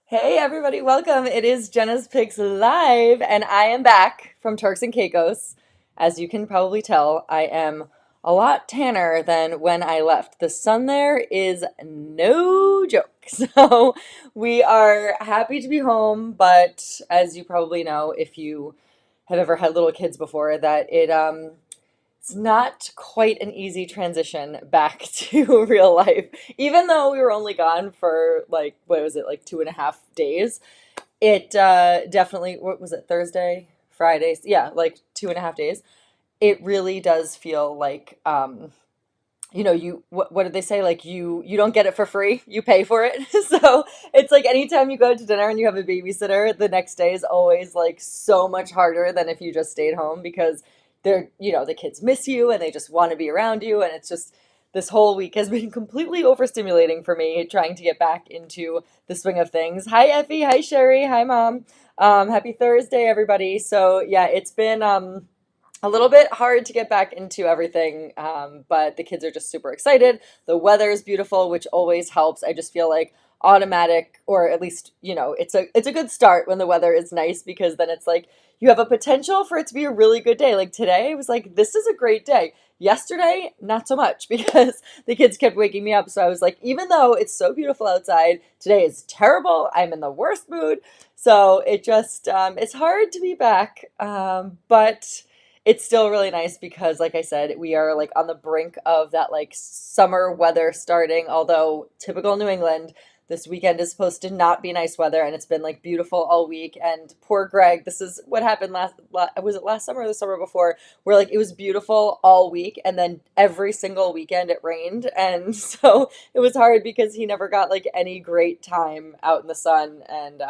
Hey everybody, welcome. It is Jenna's Picks Live, and I am back from Turks and Caicos. As you can probably tell, I am a lot tanner than when I left. The sun there is no joke. So we are happy to be home, but as you probably know, if you have ever had little kids before, that it's not quite an easy transition back to real life. Even though we were only gone for like, what was it, like 2.5 days, it definitely, what was it, Thursday, Friday? Yeah, like 2.5 days. It really does feel like, what did they say? Like you don't get it for free, you pay for it. So it's like anytime you go to dinner and you have a babysitter, the next day is always like so much harder than if you just stayed home because the kids miss you and they just want to be around you. And it's just this whole week has been completely overstimulating for me trying to get back into the swing of things. Hi Effie, hi Sherry, hi Mom. Happy Thursday, everybody. So yeah, it's been a little bit hard to get back into everything, but the kids are just super excited. The weather is beautiful, which always helps. I just feel like automatic, or at least, it's a good start when the weather is nice because then it's like you have a potential for it to be a really good day. Like today, I was like, this is a great day. Yesterday, not so much because the kids kept waking me up. So I was like, even though it's so beautiful outside, today is terrible. I'm in the worst mood. So it just, it's hard to be back. But it's still really nice because, like I said, we are like on the brink of that like summer weather starting. Although typical New England, this weekend is supposed to not be nice weather, and it's been like beautiful all week. And poor Greg, this is what happened was it last summer or the summer before, where like it was beautiful all week, and then every single weekend it rained, and so it was hard because he never got like any great time out in the sun, and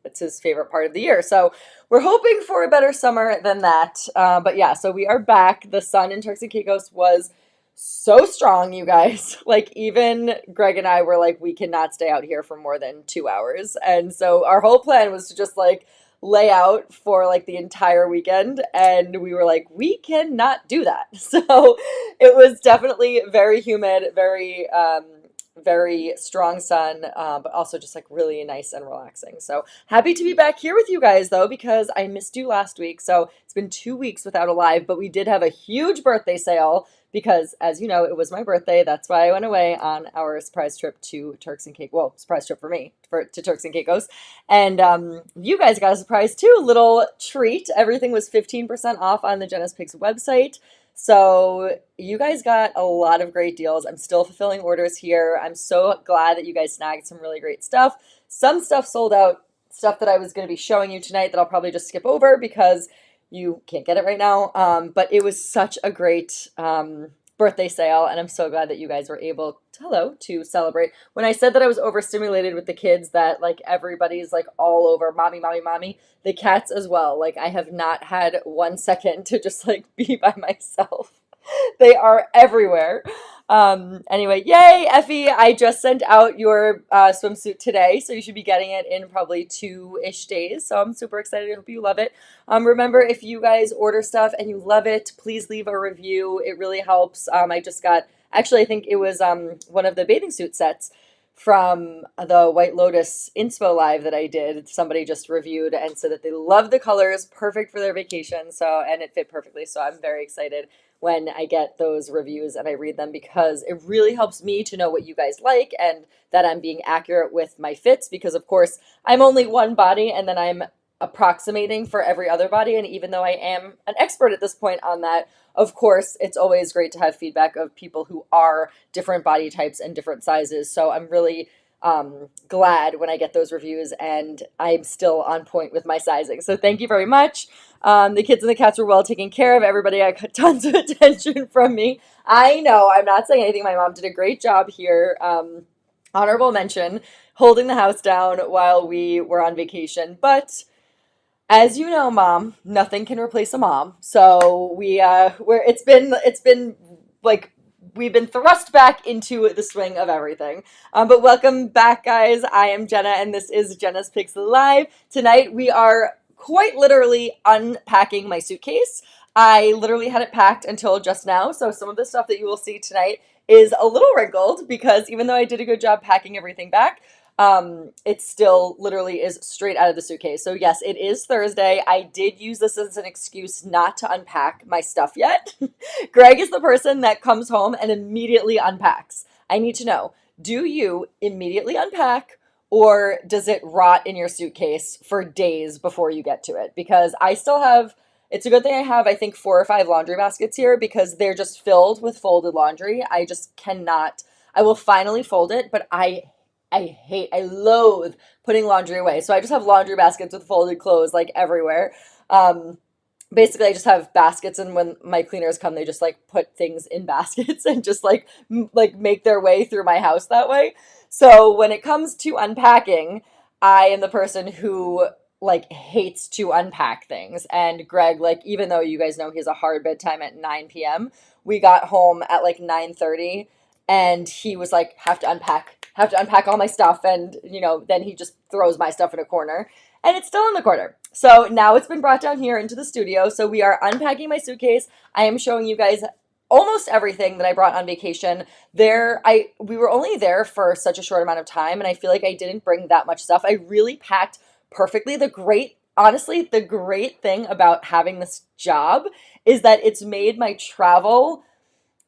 it's his favorite part of the year. So we're hoping for a better summer than that. But yeah, so we are back. The sun in Turks and Caicos was so strong, you guys. Like, even Greg and I were like, we cannot stay out here for more than 2 hours. And so our whole plan was to just like lay out for like the entire weekend. And we were like, we cannot do that. So it was definitely very humid, very strong sun, but also just like really nice and relaxing. So happy to be back here with you guys though, because I missed you last week. So it's been 2 weeks without a live, but we did have a huge birthday sale because, as you know, it was my birthday. That's why I went away on our surprise trip to Turks and Caicos. Well, surprise trip for me to Turks and Caicos. And you guys got a surprise too, a little treat. Everything was 15% off on the JENA'S PICKS website. So you guys got a lot of great deals. I'm still fulfilling orders here. I'm so glad that you guys snagged some really great stuff. Some stuff sold out, stuff that I was going to be showing you tonight that I'll probably just skip over because you can't get it right now. But it was such a great birthday sale, and I'm so glad that you guys were able to celebrate. When I said that I was overstimulated with the kids, that like everybody's like all over mommy, mommy, mommy, the cats as well. Like I have not had 1 second to just like be by myself. They are everywhere. Anyway, yay, Effie. I just sent out your swimsuit today, so you should be getting it in probably 2-ish days. So I'm super excited. I hope you love it. Remember, if you guys order stuff and you love it, please leave a review. It really helps. I just got, actually, I think it was one of the bathing suit sets from the White Lotus inspo live that I did. Somebody just reviewed and said that they love the colors, perfect for their vacation. So, and it fit perfectly. So I'm very excited when I get those reviews and I read them because it really helps me to know what you guys like and that I'm being accurate with my fits because, of course, I'm only one body and then I'm approximating for every other body. And even though I am an expert at this point on that, of course, it's always great to have feedback of people who are different body types and different sizes. So I'm really glad when I get those reviews and I'm still on point with my sizing. So thank you very much. The kids and the cats were well taken care of. Everybody got tons of attention from me. I know, I'm not saying anything. My mom did a great job here. Honorable mention, holding the house down while we were on vacation. But as you know, Mom, nothing can replace a mom. So it's been like we've been thrust back into the swing of everything. But welcome back, guys. I am Jenna, and this is Jenna's Picks Live. Tonight we are quite literally unpacking my suitcase. I literally had it packed until just now, so some of the stuff that you will see tonight is a little wrinkled because even though I did a good job packing everything back, It still literally is straight out of the suitcase. So yes, it is Thursday. I did use this as an excuse not to unpack my stuff yet. Greg is the person that comes home and immediately unpacks. I need to know, do you immediately unpack or does it rot in your suitcase for days before you get to it? Because I still have, it's a good thing I have, I think, 4 or 5 laundry baskets here because they're just filled with folded laundry. I just cannot. I will finally fold it, but I loathe putting laundry away. So I just have laundry baskets with folded clothes like everywhere. Um, Basically I just have baskets, and when my cleaners come they just like put things in baskets and just like like make their way through my house that way. So when it comes to unpacking, I am the person who like hates to unpack things. And Greg, like, even though you guys know he has a hard bedtime at 9 p.m., we got home at like 9:30 and he was like, have to unpack all my stuff, and then he just throws my stuff in a corner and it's still in the corner. So now it's been brought down here into the studio. So we are unpacking my suitcase. I am showing you guys almost everything that I brought on vacation. We were only there for such a short amount of time, and I feel like I didn't bring that much stuff. I really packed perfectly. Honestly, the great thing about having this job is that it's made my travel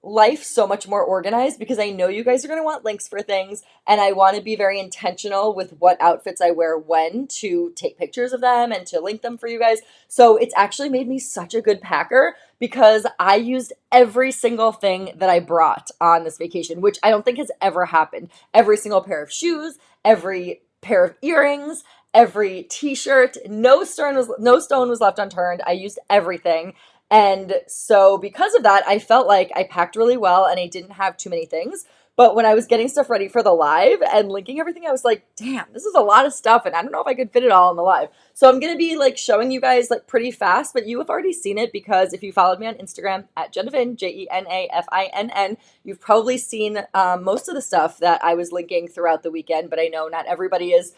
life so much more organized because I know you guys are going to want links for things, and I want to be very intentional with what outfits I wear when, to take pictures of them and to link them for you guys. So it's actually made me such a good packer because I used every single thing that I brought on this vacation, which I don't think has ever happened. Every single pair of shoes, every pair of earrings, every t-shirt, no stone was left unturned. I used everything. And so because of that, I felt like I packed really well and I didn't have too many things. But when I was getting stuff ready for the live and linking everything, I was like, damn, this is a lot of stuff and I don't know if I could fit it all in the live. So I'm going to be like showing you guys like pretty fast, but you have already seen it because if you followed me on Instagram at Jenafin, JENAFINN, you've probably seen most of the stuff that I was linking throughout the weekend, but I know not everybody is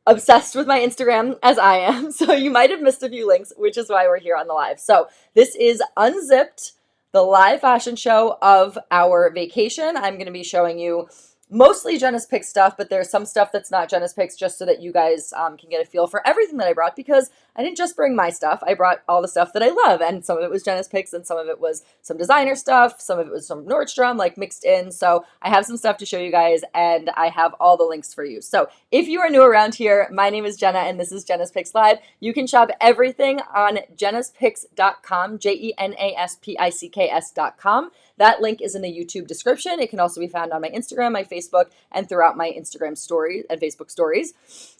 obsessed with my Instagram as I am. So you might have missed a few links, which is why we're here on the live. So this is Unzipped, the live fashion show of our vacation. I'm going to be showing you mostly JENA'S PICKS stuff, but there's some stuff that's not JENA'S PICKS just so that you guys can get a feel for everything that I brought, because I didn't just bring my stuff. I brought all the stuff that I love, and some of it was JENA'S PICKS and some of it was some designer stuff. Some of it was some Nordstrom, like mixed in. So I have some stuff to show you guys, and I have all the links for you. So if you are new around here, my name is Jenna, and this is JENA'S PICKS Live. You can shop everything on JENA'SPICKS.com, JENA'SPICKS.com. That link is in the YouTube description. It can also be found on my Instagram, my Facebook, and throughout my Instagram stories and Facebook stories.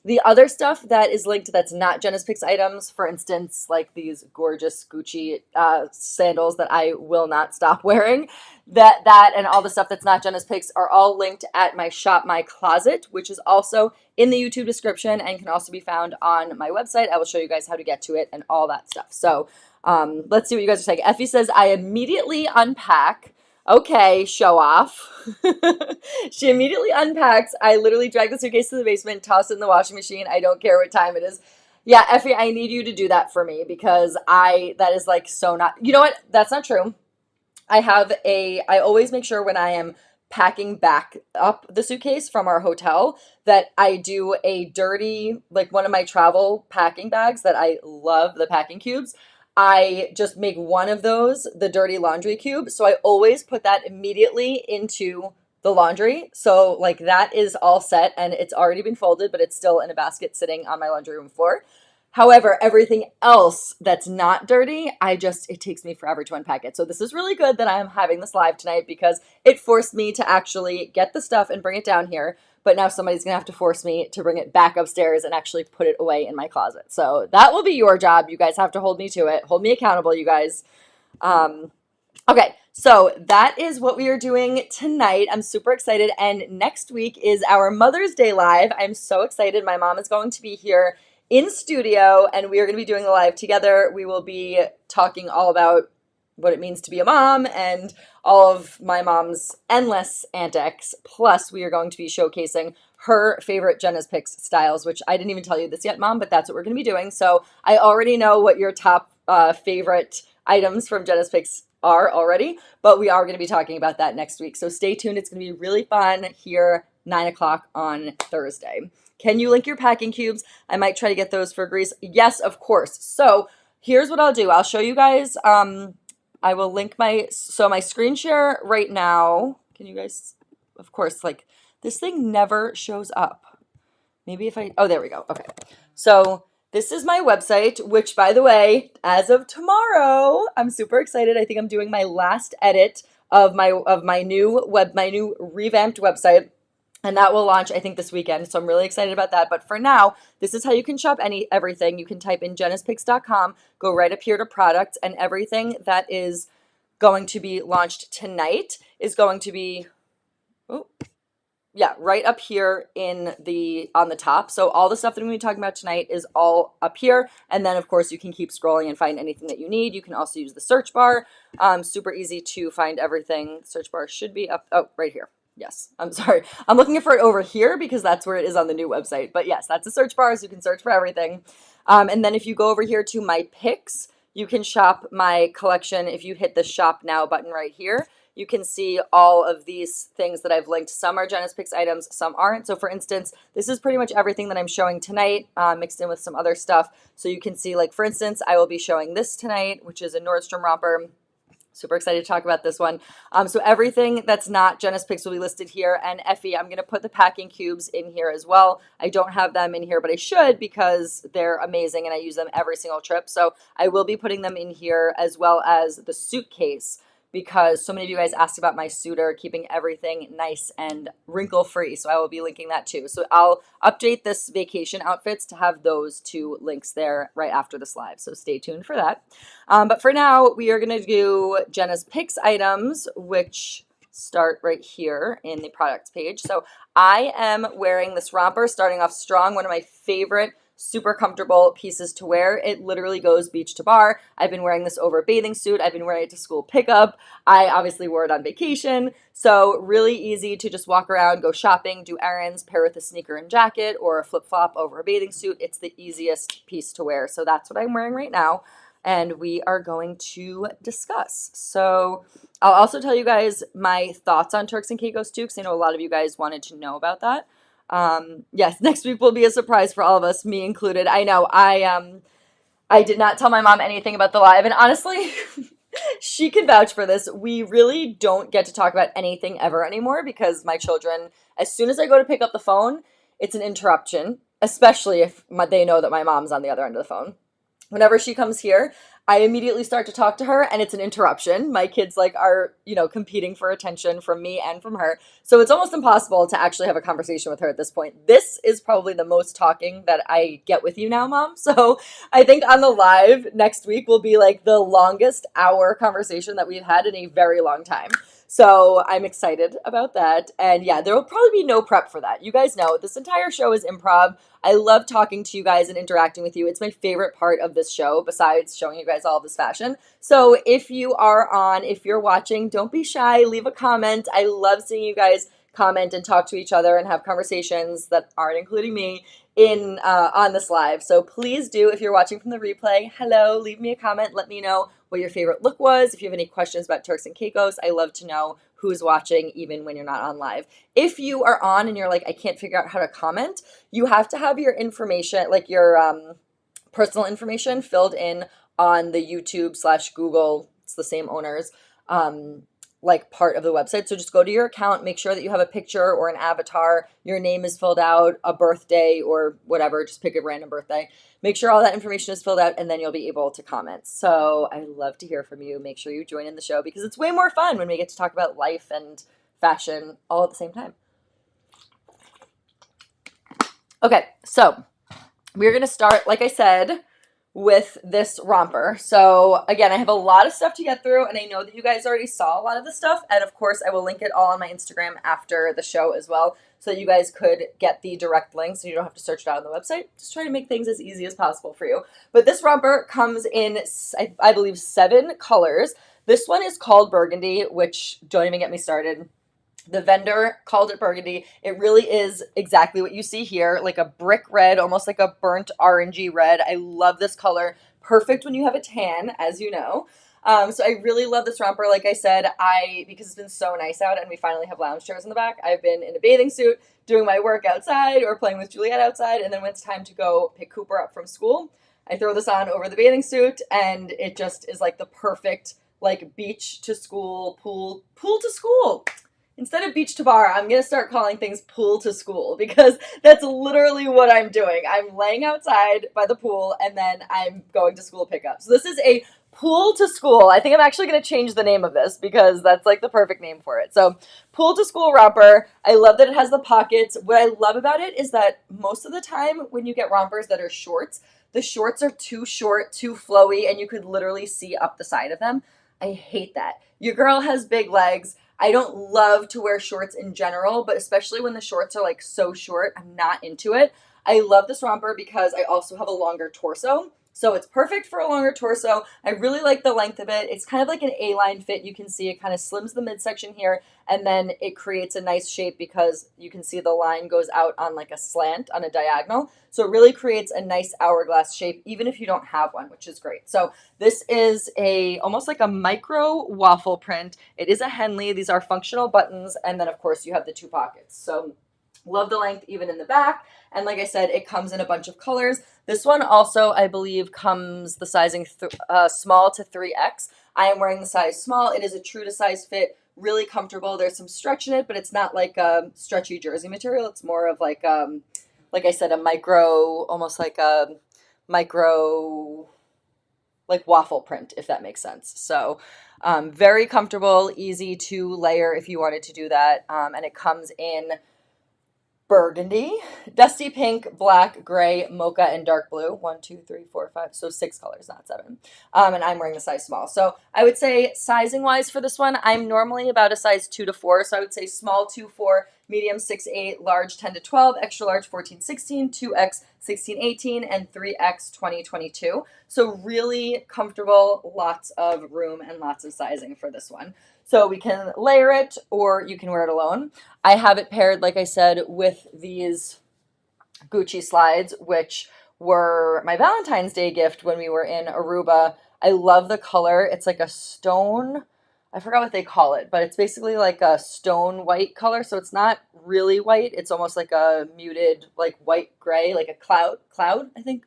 The other stuff that is linked that's not JENA'S PICKS items, for instance, like these gorgeous Gucci sandals that I will not stop wearing, that and all the stuff that's not JENA'S PICKS are all linked at my Shop My Closet, which is also in the YouTube description and can also be found on my website. I will show you guys how to get to it and all that stuff. So let's see what you guys are saying. Effie says, I immediately unpack. Okay, show off. She immediately unpacks. I literally drag the suitcase to the basement, toss it in the washing machine. I don't care what time it is. Yeah, Effie, I need you to do that for me because that is like so not, you know what? That's not true. I always make sure when I am packing back up the suitcase from our hotel that I do a dirty, like one of my travel packing bags that I love, the packing cubes. I just make one of those, the dirty laundry cube. So I always put that immediately into the laundry. So like that is all set and it's already been folded, but it's still in a basket sitting on my laundry room floor. However, everything else that's not dirty, it takes me forever to unpack it. So this is really good that I'm having this live tonight because it forced me to actually get the stuff and bring it down here. But now somebody's going to have to force me to bring it back upstairs and actually put it away in my closet. So that will be your job. You guys have to hold me to it. Hold me accountable, you guys. Okay, so that is what we are doing tonight. I'm super excited. And next week is our Mother's Day live. I'm so excited. My mom is going to be here in studio and we are going to be doing the live together. We will be talking all about what it means to be a mom and all of my mom's endless antics. Plus, we are going to be showcasing her favorite JENA'S PICKS styles, which I didn't even tell you this yet, Mom, but that's what we're going to be doing. So I already know what your top favorite items from JENA'S PICKS are already, but we are going to be talking about that next week. So stay tuned. It's going to be really fun here 9 o'clock on Thursday. Can you link your packing cubes? I might try to get those for Greece. Yes, of course. So here's what I'll do. I'll show you guys. I will link my screen share right now. Can you guys, of course, like this thing never shows up. Maybe if oh, there we go. Okay. So this is my website, which by the way, as of tomorrow, I'm super excited. I think I'm doing my last edit of my new revamped website. And that will launch, I think, this weekend. So I'm really excited about that. But for now, this is how you can shop everything. You can type in JENA'Spicks.com, go right up here to products, and everything that is going to be launched tonight is going to be, oh, yeah, right up here on the top. So all the stuff that I'm going to be talking about tonight is all up here. And then, of course, you can keep scrolling and find anything that you need. You can also use the search bar. Super easy to find everything. Search bar should be up, oh, right here. Yes, I'm sorry. I'm looking for it over here because that's where it is on the new website. But yes, that's a search bar, so you can search for everything. And then if you go over here to my picks, you can shop my collection. If you hit the shop now button right here, you can see all of these things that I've linked. Some are JENA'S Picks items, some aren't. So for instance, this is pretty much everything that I'm showing tonight, mixed in with some other stuff. So you can see, like, for instance, I will be showing this tonight, which is a Nordstrom romper. Super excited to talk about this one. So everything that's not JENA'S Picks will be listed here. And Effie, I'm going to put the packing cubes in here as well. I don't have them in here, but I should because they're amazing and I use them every single trip. So I will be putting them in here, as well as the suitcase, because so many of you guys asked about my suitor, keeping everything nice and wrinkle-free. So I will be linking that too. So I'll update this vacation outfits to have those two links there right after this live. So stay tuned for that. But for now, we are going to do JENA'S Picks items, which start right here in the products page. So I am wearing this romper, starting off strong, one of my favorite super comfortable pieces to wear. It literally goes beach to bar. I've been wearing this over a bathing suit. I've been wearing it to school pickup. I obviously wore it on vacation. So really easy to just walk around, go shopping, do errands, pair with a sneaker and jacket or a flip-flop over a bathing suit. It's the easiest piece to wear. So that's what I'm wearing right now. And we are going to discuss. So I'll also tell you guys my thoughts on Turks and Caicos too, because I know a lot of you guys wanted to know about that. Yes, next week will be a surprise for all of us, me included. I know I did not tell my mom anything about the live, and honestly, she can vouch for this. We really don't get to talk about anything ever anymore because my children, as soon as I go to pick up the phone, it's an interruption, especially if they know that my mom's on the other end of the phone. Whenever she comes here, I immediately start to talk to her and it's an interruption. My kids are, competing for attention from me and from her. So it's almost impossible to actually have a conversation with her at this point. This is probably the most talking that I get with you now, Mom. So I think on the live next week will be like the longest hour conversation that we've had in a very long time. So I'm excited about that. And yeah, there will probably be no prep for that. You guys know this entire show is improv. I love talking to you guys and interacting with you. It's my favorite part of this show, besides showing you guys all of this fashion. So if you're watching, don't be shy. Leave a comment. I love seeing you guys comment and talk to each other and have conversations that aren't including me on this live. So please do, if you're watching from the replay, hello, leave me a comment. Let me know what your favorite look was. If you have any questions about Turks and Caicos, I love to know who's watching even when you're not on live. If you are on and you're like, I can't figure out how to comment, you have to have your information, like your personal information, filled in on the YouTube/Google, it's the same owners, part of the website. So just go to your account, make sure that you have a picture or an avatar, your name is filled out, a birthday or whatever, just pick a random birthday. Make sure all that information is filled out and then you'll be able to comment. So I love to hear from you. Make sure you join in the show because it's way more fun when we get to talk about life and fashion all at the same time. Okay, so we're going to start, like I said, with this romper. So again, I have a lot of stuff to get through and I know that you guys already saw a lot of the stuff. And of course I will link it all on my Instagram after the show as well, so that you guys could get the direct link so you don't have to search it out on the website. Just try to make things as easy as possible for you. But this romper comes in, I believe, 7 colors. This one is called Burgundy, which don't even get me started. The vendor called it burgundy. It really is exactly what you see here, like a brick red, almost like a burnt orangey red. I love this color. Perfect when you have a tan, as you know. So I really love this romper. Like I said, because it's been so nice out and we finally have lounge chairs in the back, I've been in a bathing suit doing my work outside or playing with Juliet outside. And then when it's time to go pick Cooper up from school, I throw this on over the bathing suit and it just is like the perfect like beach to school, pool to school. Instead of beach to bar, I'm going to start calling things pool to school because that's literally what I'm doing. I'm laying outside by the pool and then I'm going to school pickup. So this is a pool to school. I think I'm actually going to change the name of this because that's like the perfect name for it. So pool to school romper. I love that it has the pockets. What I love about it is that most of the time when you get rompers that are shorts, the shorts are too short, too flowy, and you could literally see up the side of them. I hate that. Your girl has big legs. I don't love to wear shorts in general, but especially when the shorts are like so short, I'm not into it. I love this romper because I also have a longer torso. So it's perfect for a longer torso. I really like the length of it. It's kind of like an A-line fit. You can see it kind of slims the midsection here, and then it creates a nice shape because you can see the line goes out on like a slant, on a diagonal. So it really creates a nice hourglass shape, even if you don't have one, which is great. So this is almost like a micro waffle print. It is a Henley. These are functional buttons, and then of course you have the two pockets. So love the length even in the back. And like I said, it comes in a bunch of colors. This one also, I believe, comes the sizing small to 3X. I am wearing the size small. It is a true to size fit, really comfortable. There's some stretch in it, but it's not like a stretchy jersey material. It's more of like I said, a micro, almost like a micro, like waffle print, if that makes sense. So very comfortable, easy to layer if you wanted to do that. And it comes in burgundy, dusty pink, black, gray, mocha, and dark blue. 1, 2, 3, 4, 5. So 6 colors, not 7. And I'm wearing the size small. So I would say sizing wise for this one, I'm normally about a size 2 to 4. So I would say small 2, 4, medium 6, 8, large 10 to 12, extra large 14, 16, 2X 16, 18, and 3X 20, 22. So really comfortable, lots of room and lots of sizing for this one. So we can layer it or you can wear it alone. I have it paired, like I said, with these Gucci slides, which were my Valentine's Day gift when we were in Aruba. I love the color. It's like a stone, I forgot what they call it, but it's basically like a stone white color. So it's not really white. It's almost like a muted, like white gray, like a cloud, I think,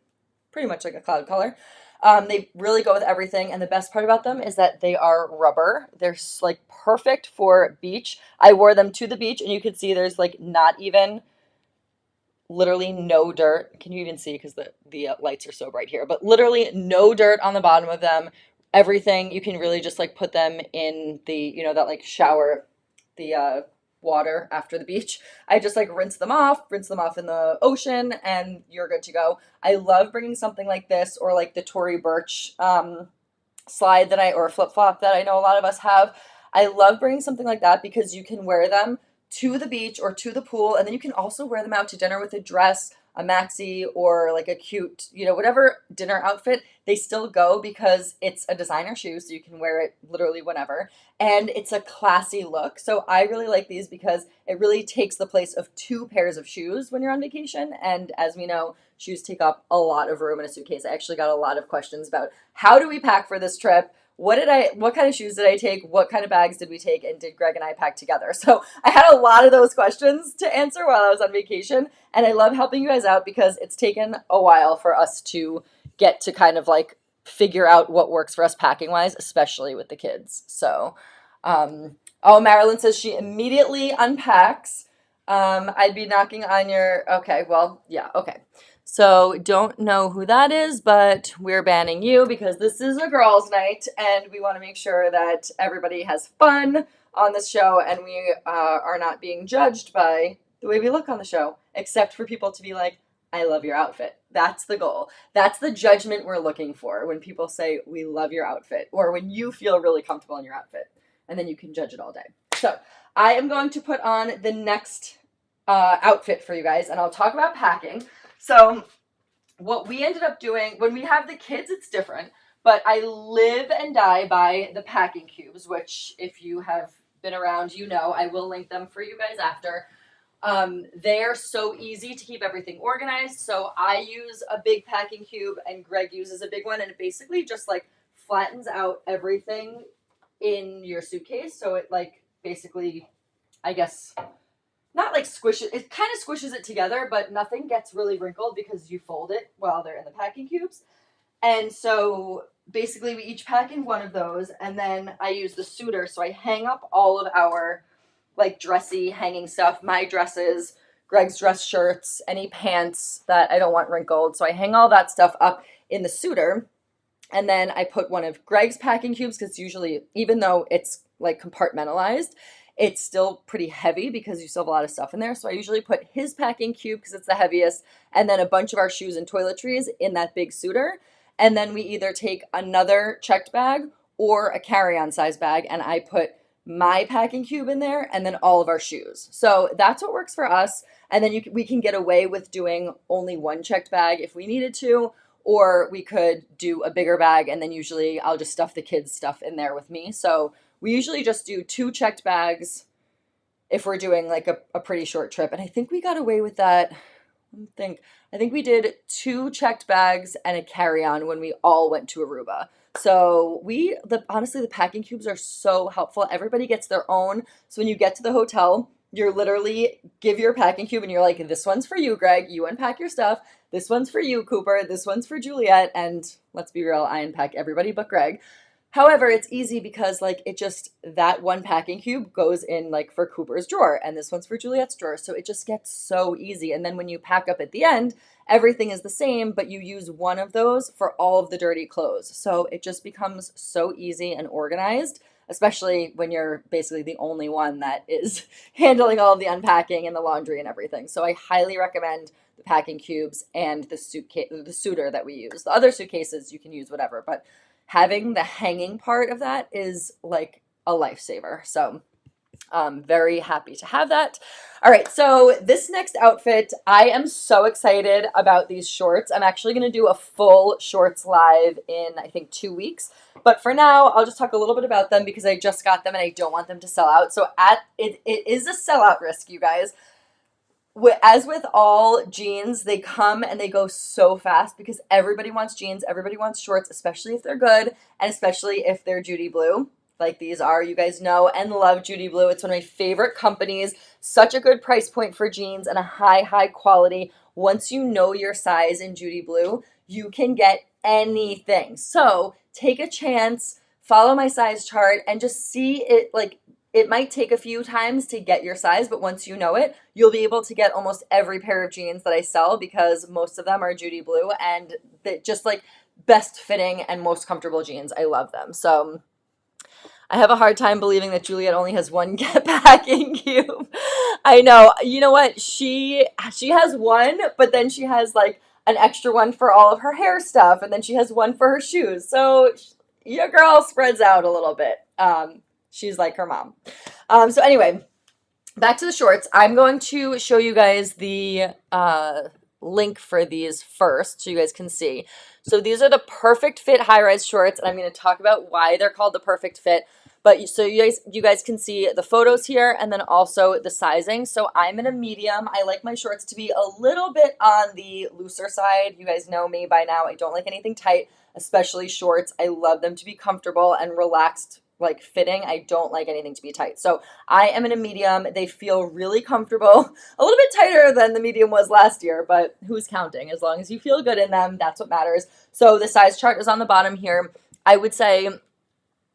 pretty much like a cloud color. They really go with everything. And the best part about them is that they are rubber. They're like perfect for beach. I wore them to the beach and you could see there's like not even literally no dirt. Can you even see? Because the lights are so bright here, but literally no dirt on the bottom of them. Everything, you can really just like put them in the, that like shower, the water after the beach. I just like rinse them off in the ocean, and you're good to go. I love bringing something like this or like the Tory Burch slide or flip flop that I know a lot of us have. I love bringing something like that because you can wear them to the beach or to the pool, and then you can also wear them out to dinner with a dress, a maxi, or like a cute, whatever dinner outfit. They still go because it's a designer shoe, so you can wear it literally whenever, and it's a classy look. So I really like these because it really takes the place of 2 pairs of shoes when you're on vacation, and as we know, shoes take up a lot of room in a suitcase. I actually got a lot of questions about how do we pack for this trip? What kind of shoes did I take? What kind of bags did we take? And did Greg and I pack together? So I had a lot of those questions to answer while I was on vacation. And I love helping you guys out because it's taken a while for us to get to kind of like figure out what works for us packing wise, especially with the kids. So, Marilyn says she immediately unpacks. I'd be knocking on okay, well, yeah, okay. So don't know who that is, but we're banning you because this is a girls' night and we want to make sure that everybody has fun on this show and we are not being judged by the way we look on the show, except for people to be like, I love your outfit. That's the goal. That's the judgment we're looking for when people say, we love your outfit, or when you feel really comfortable in your outfit, and then you can judge it all day. So I am going to put on the next outfit for you guys, and I'll talk about packing. So what we ended up doing, when we have the kids, it's different, but I live and die by the packing cubes, which if you have been around, I will link them for you guys after. They're so easy to keep everything organized. So I use a big packing cube and Greg uses a big one, and it basically just like flattens out everything in your suitcase. So it like basically, I guess, not like squishes, it kind of squishes it together, but nothing gets really wrinkled because you fold it while they're in the packing cubes. And so basically we each pack in one of those, and then I use the suitor. So I hang up all of our like dressy hanging stuff, my dresses, Greg's dress shirts, any pants that I don't want wrinkled. So I hang all that stuff up in the suitor. And then I put one of Greg's packing cubes because usually, even though it's like compartmentalized, it's still pretty heavy because you still have a lot of stuff in there. So I usually put his packing cube because it's the heaviest, and then a bunch of our shoes and toiletries in that big suitor. And then we either take another checked bag or a carry-on size bag, and I put my packing cube in there and then all of our shoes. So that's what works for us. And then we can get away with doing only one checked bag if we needed to, or we could do a bigger bag, and then usually I'll just stuff the kids' stuff in there with me. So we usually just do 2 checked bags if we're doing like a pretty short trip. And I think we got away with that. I think we did 2 checked bags and a carry-on when we all went to Aruba. So honestly, the packing cubes are so helpful. Everybody gets their own. So when you get to the hotel, you're literally give your packing cube and you're like, this one's for you, Greg. You unpack your stuff. This one's for you, Cooper. This one's for Juliet. And let's be real, I unpack everybody but Greg. However, it's easy because like that one packing cube goes in like for Cooper's drawer, and this one's for Juliet's drawer. So it just gets so easy. And then when you pack up at the end, everything is the same, but you use one of those for all of the dirty clothes. So it just becomes so easy and organized, especially when you're basically the only one that is handling all of the unpacking and the laundry and everything. So I highly recommend the packing cubes and the suitor that we use. The other suitcases, you can use whatever, but having the hanging part of that is like a lifesaver. So I'm very happy to have that. All right, so this next outfit, I am so excited about these shorts. I'm actually going to do a full shorts live in, I think, 2 weeks. But for now, I'll just talk a little bit about them because I just got them and I don't want them to sell out. So it is a sellout risk, you guys. As with all jeans, they come and they go so fast because everybody wants jeans, everybody wants shorts, especially if they're good, and especially if they're Judy Blue, like these are. You guys know and love Judy Blue. It's one of my favorite companies. Such a good price point for jeans and a high quality. Once you know your size in Judy Blue, you can get anything. So take a chance, follow my size chart, and just see it. Like, it might take a few times to get your size, but once you know it, you'll be able to get almost every pair of jeans that I sell because most of them are Judy Blue, and just like best fitting and most comfortable jeans. I love them. So I have a hard time believing that Juliet only has one packing cube. I know. You know what? She has one, but then she has like an extra one for all of her hair stuff, and then she has one for her shoes. So your girl spreads out a little bit. She's like her mom. So anyway, back to the shorts. I'm going to show you guys the link for these first so you guys can see. So these are the perfect fit high-rise shorts, and I'm going to talk about why they're called the perfect fit. But so you guys can see the photos here and then also the sizing. So I'm in a medium. I like my shorts to be a little bit on the looser side. You guys know me by now. I don't like anything tight, especially shorts. I love them to be comfortable and relaxed, like fitting. I don't like anything to be tight. So I am in a medium. They feel really comfortable, a little bit tighter than the medium was last year, but who's counting? As long as you feel good in them, that's what matters. So the size chart is on the bottom here. I would say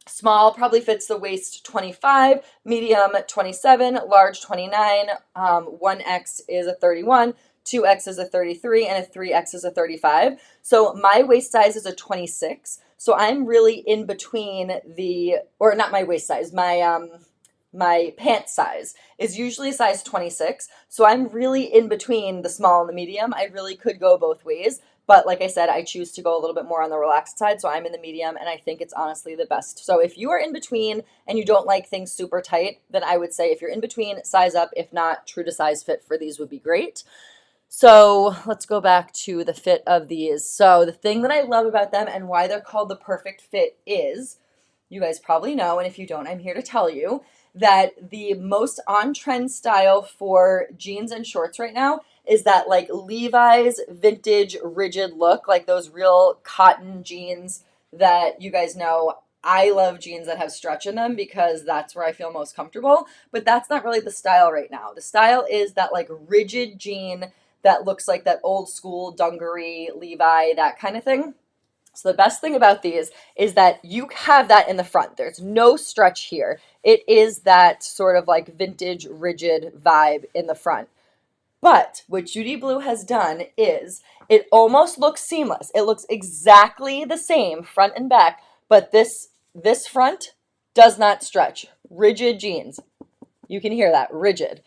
small probably fits the waist 25, medium 27, large 29, 1X is a 31, 2X is a 33, and a 3X is a 35. So my waist size is a 26. So I'm really in between or not my waist size, my pant size is usually size 26. So I'm really in between the small and the medium. I really could go both ways. But like I said, I choose to go a little bit more on the relaxed side. So I'm in the medium, and I think it's honestly the best. So if you are in between and you don't like things super tight, then I would say if you're in between, size up. If not, true to size fit for these would be great. So let's go back to the fit of these. So the thing that I love about them and why they're called the perfect fit is, you guys probably know, and if you don't, I'm here to tell you, that the most on-trend style for jeans and shorts right now is that like Levi's vintage rigid look, like those real cotton jeans that you guys know I love jeans that have stretch in them because that's where I feel most comfortable, but that's not really the style right now. The style is that like rigid jean that looks like that old school dungaree, Levi, that kind of thing. So the best thing about these is that you have that in the front. There's no stretch here. It is that sort of like vintage rigid vibe in the front. But what Judy Blue has done is it almost looks seamless. It looks exactly the same front and back, but this front does not stretch. Rigid jeans. You can hear that, rigid.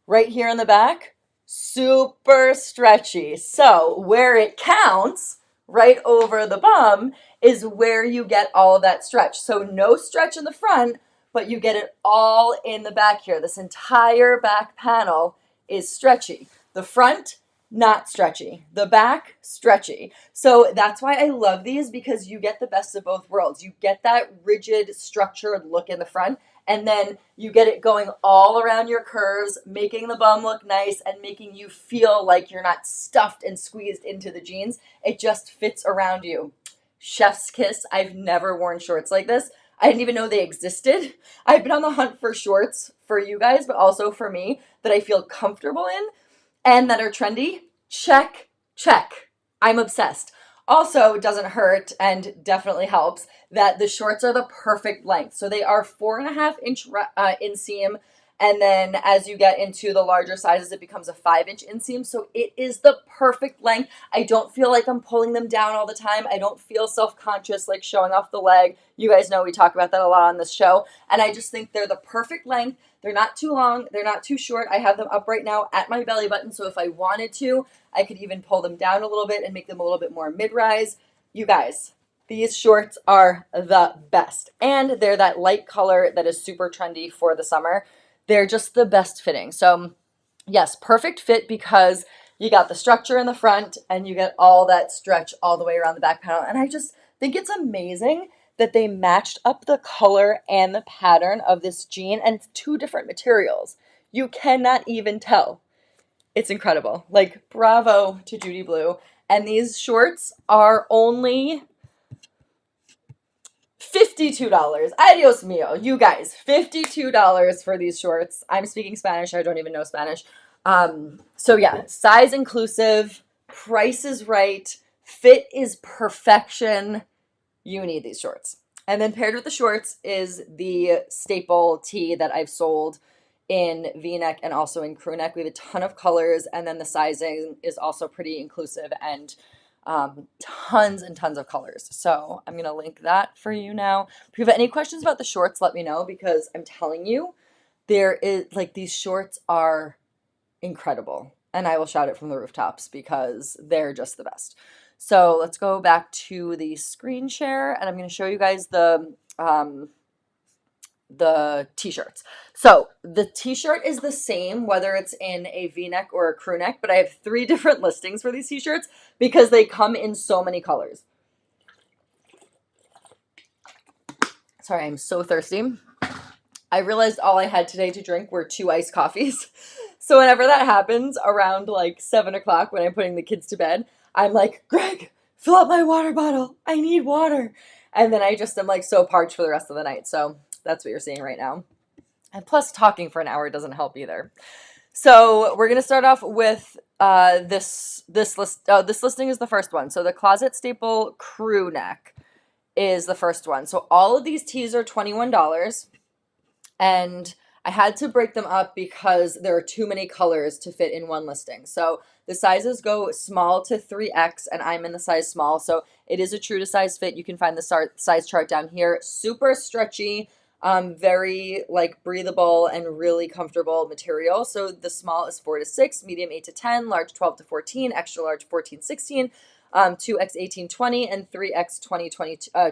Right here in the back, super stretchy. So where it counts, right over the bum, is where you get all of that stretch. So no stretch in the front, but you get it all in the back here. This entire back panel is stretchy. The front, not stretchy. The back, stretchy. So that's why I love these, because you get the best of both worlds. You get that rigid, structured look in the front, and then you get it going all around your curves, making the bum look nice and making you feel like you're not stuffed and squeezed into the jeans. It just fits around you. Chef's kiss. I've never worn shorts like this. I didn't even know they existed. I've been on the hunt for shorts for you guys, but also for me, that I feel comfortable in and that are trendy. Check, check. I'm obsessed. Also, it doesn't hurt and definitely helps that the shorts are the perfect length. So they are 4.5-inch inseam. And then as you get into the larger sizes, it becomes a 5-inch inseam. So it is the perfect length. I don't feel like I'm pulling them down all the time. I don't feel self-conscious like showing off the leg. You guys know we talk about that a lot on this show. And I just think they're the perfect length. They're not too long. They're not too short. I have them up right now at my belly button. So if I wanted to, I could even pull them down a little bit and make them a little bit more mid-rise. You guys, these shorts are the best. And they're that light color that is super trendy for the summer. They're just the best fitting. So yes, perfect fit because you got the structure in the front and you get all that stretch all the way around the back panel. And I just think it's amazing that they matched up the color and the pattern of this jean, and it's two different materials. You cannot even tell. It's incredible. Like, bravo to Judy Blue. And these shorts are only $52. Adios mio. You guys, $52 for these shorts. I'm speaking Spanish. I don't even know Spanish. So yeah, size inclusive, price is right, fit is perfection. You need these shorts. And then paired with the shorts is the staple tee that I've sold in V-neck and also in crew neck. We have a ton of colors, and then the sizing is also pretty inclusive and tons and tons of colors. So I'm going to link that for you now. If you have any questions about the shorts, let me know, because I'm telling you, there is like these shorts are incredible. And I will shout it from the rooftops because they're just the best. So let's go back to the screen share, and I'm going to show you guys the t-shirts. So the t-shirt is the same whether it's in a v-neck or a crew neck, but I have 3 different listings for these t-shirts because they come in so many colors. Sorry, I'm so thirsty. I realized all I had today to drink were 2 iced coffees. So whenever that happens around like 7 o'clock when I'm putting the kids to bed, I'm like, Greg, fill up my water bottle. I need water. And then I just am like so parched for the rest of the night. So that's what you're seeing right now. And plus talking for an hour doesn't help either. So we're going to start off with this listing is the first one. So the closet staple crew neck is the first one. So all of these tees are $21. And I had to break them up because there are too many colors to fit in one listing. So the sizes go small to 3X, and I'm in the size small. So it is a true to size fit. You can find the size chart down here. Super stretchy, very like breathable and really comfortable material. So the small is 4 to 6, medium 8 to 10, large 12 to 14, extra large 14, 16, 2X 18, 20, and 3X 20,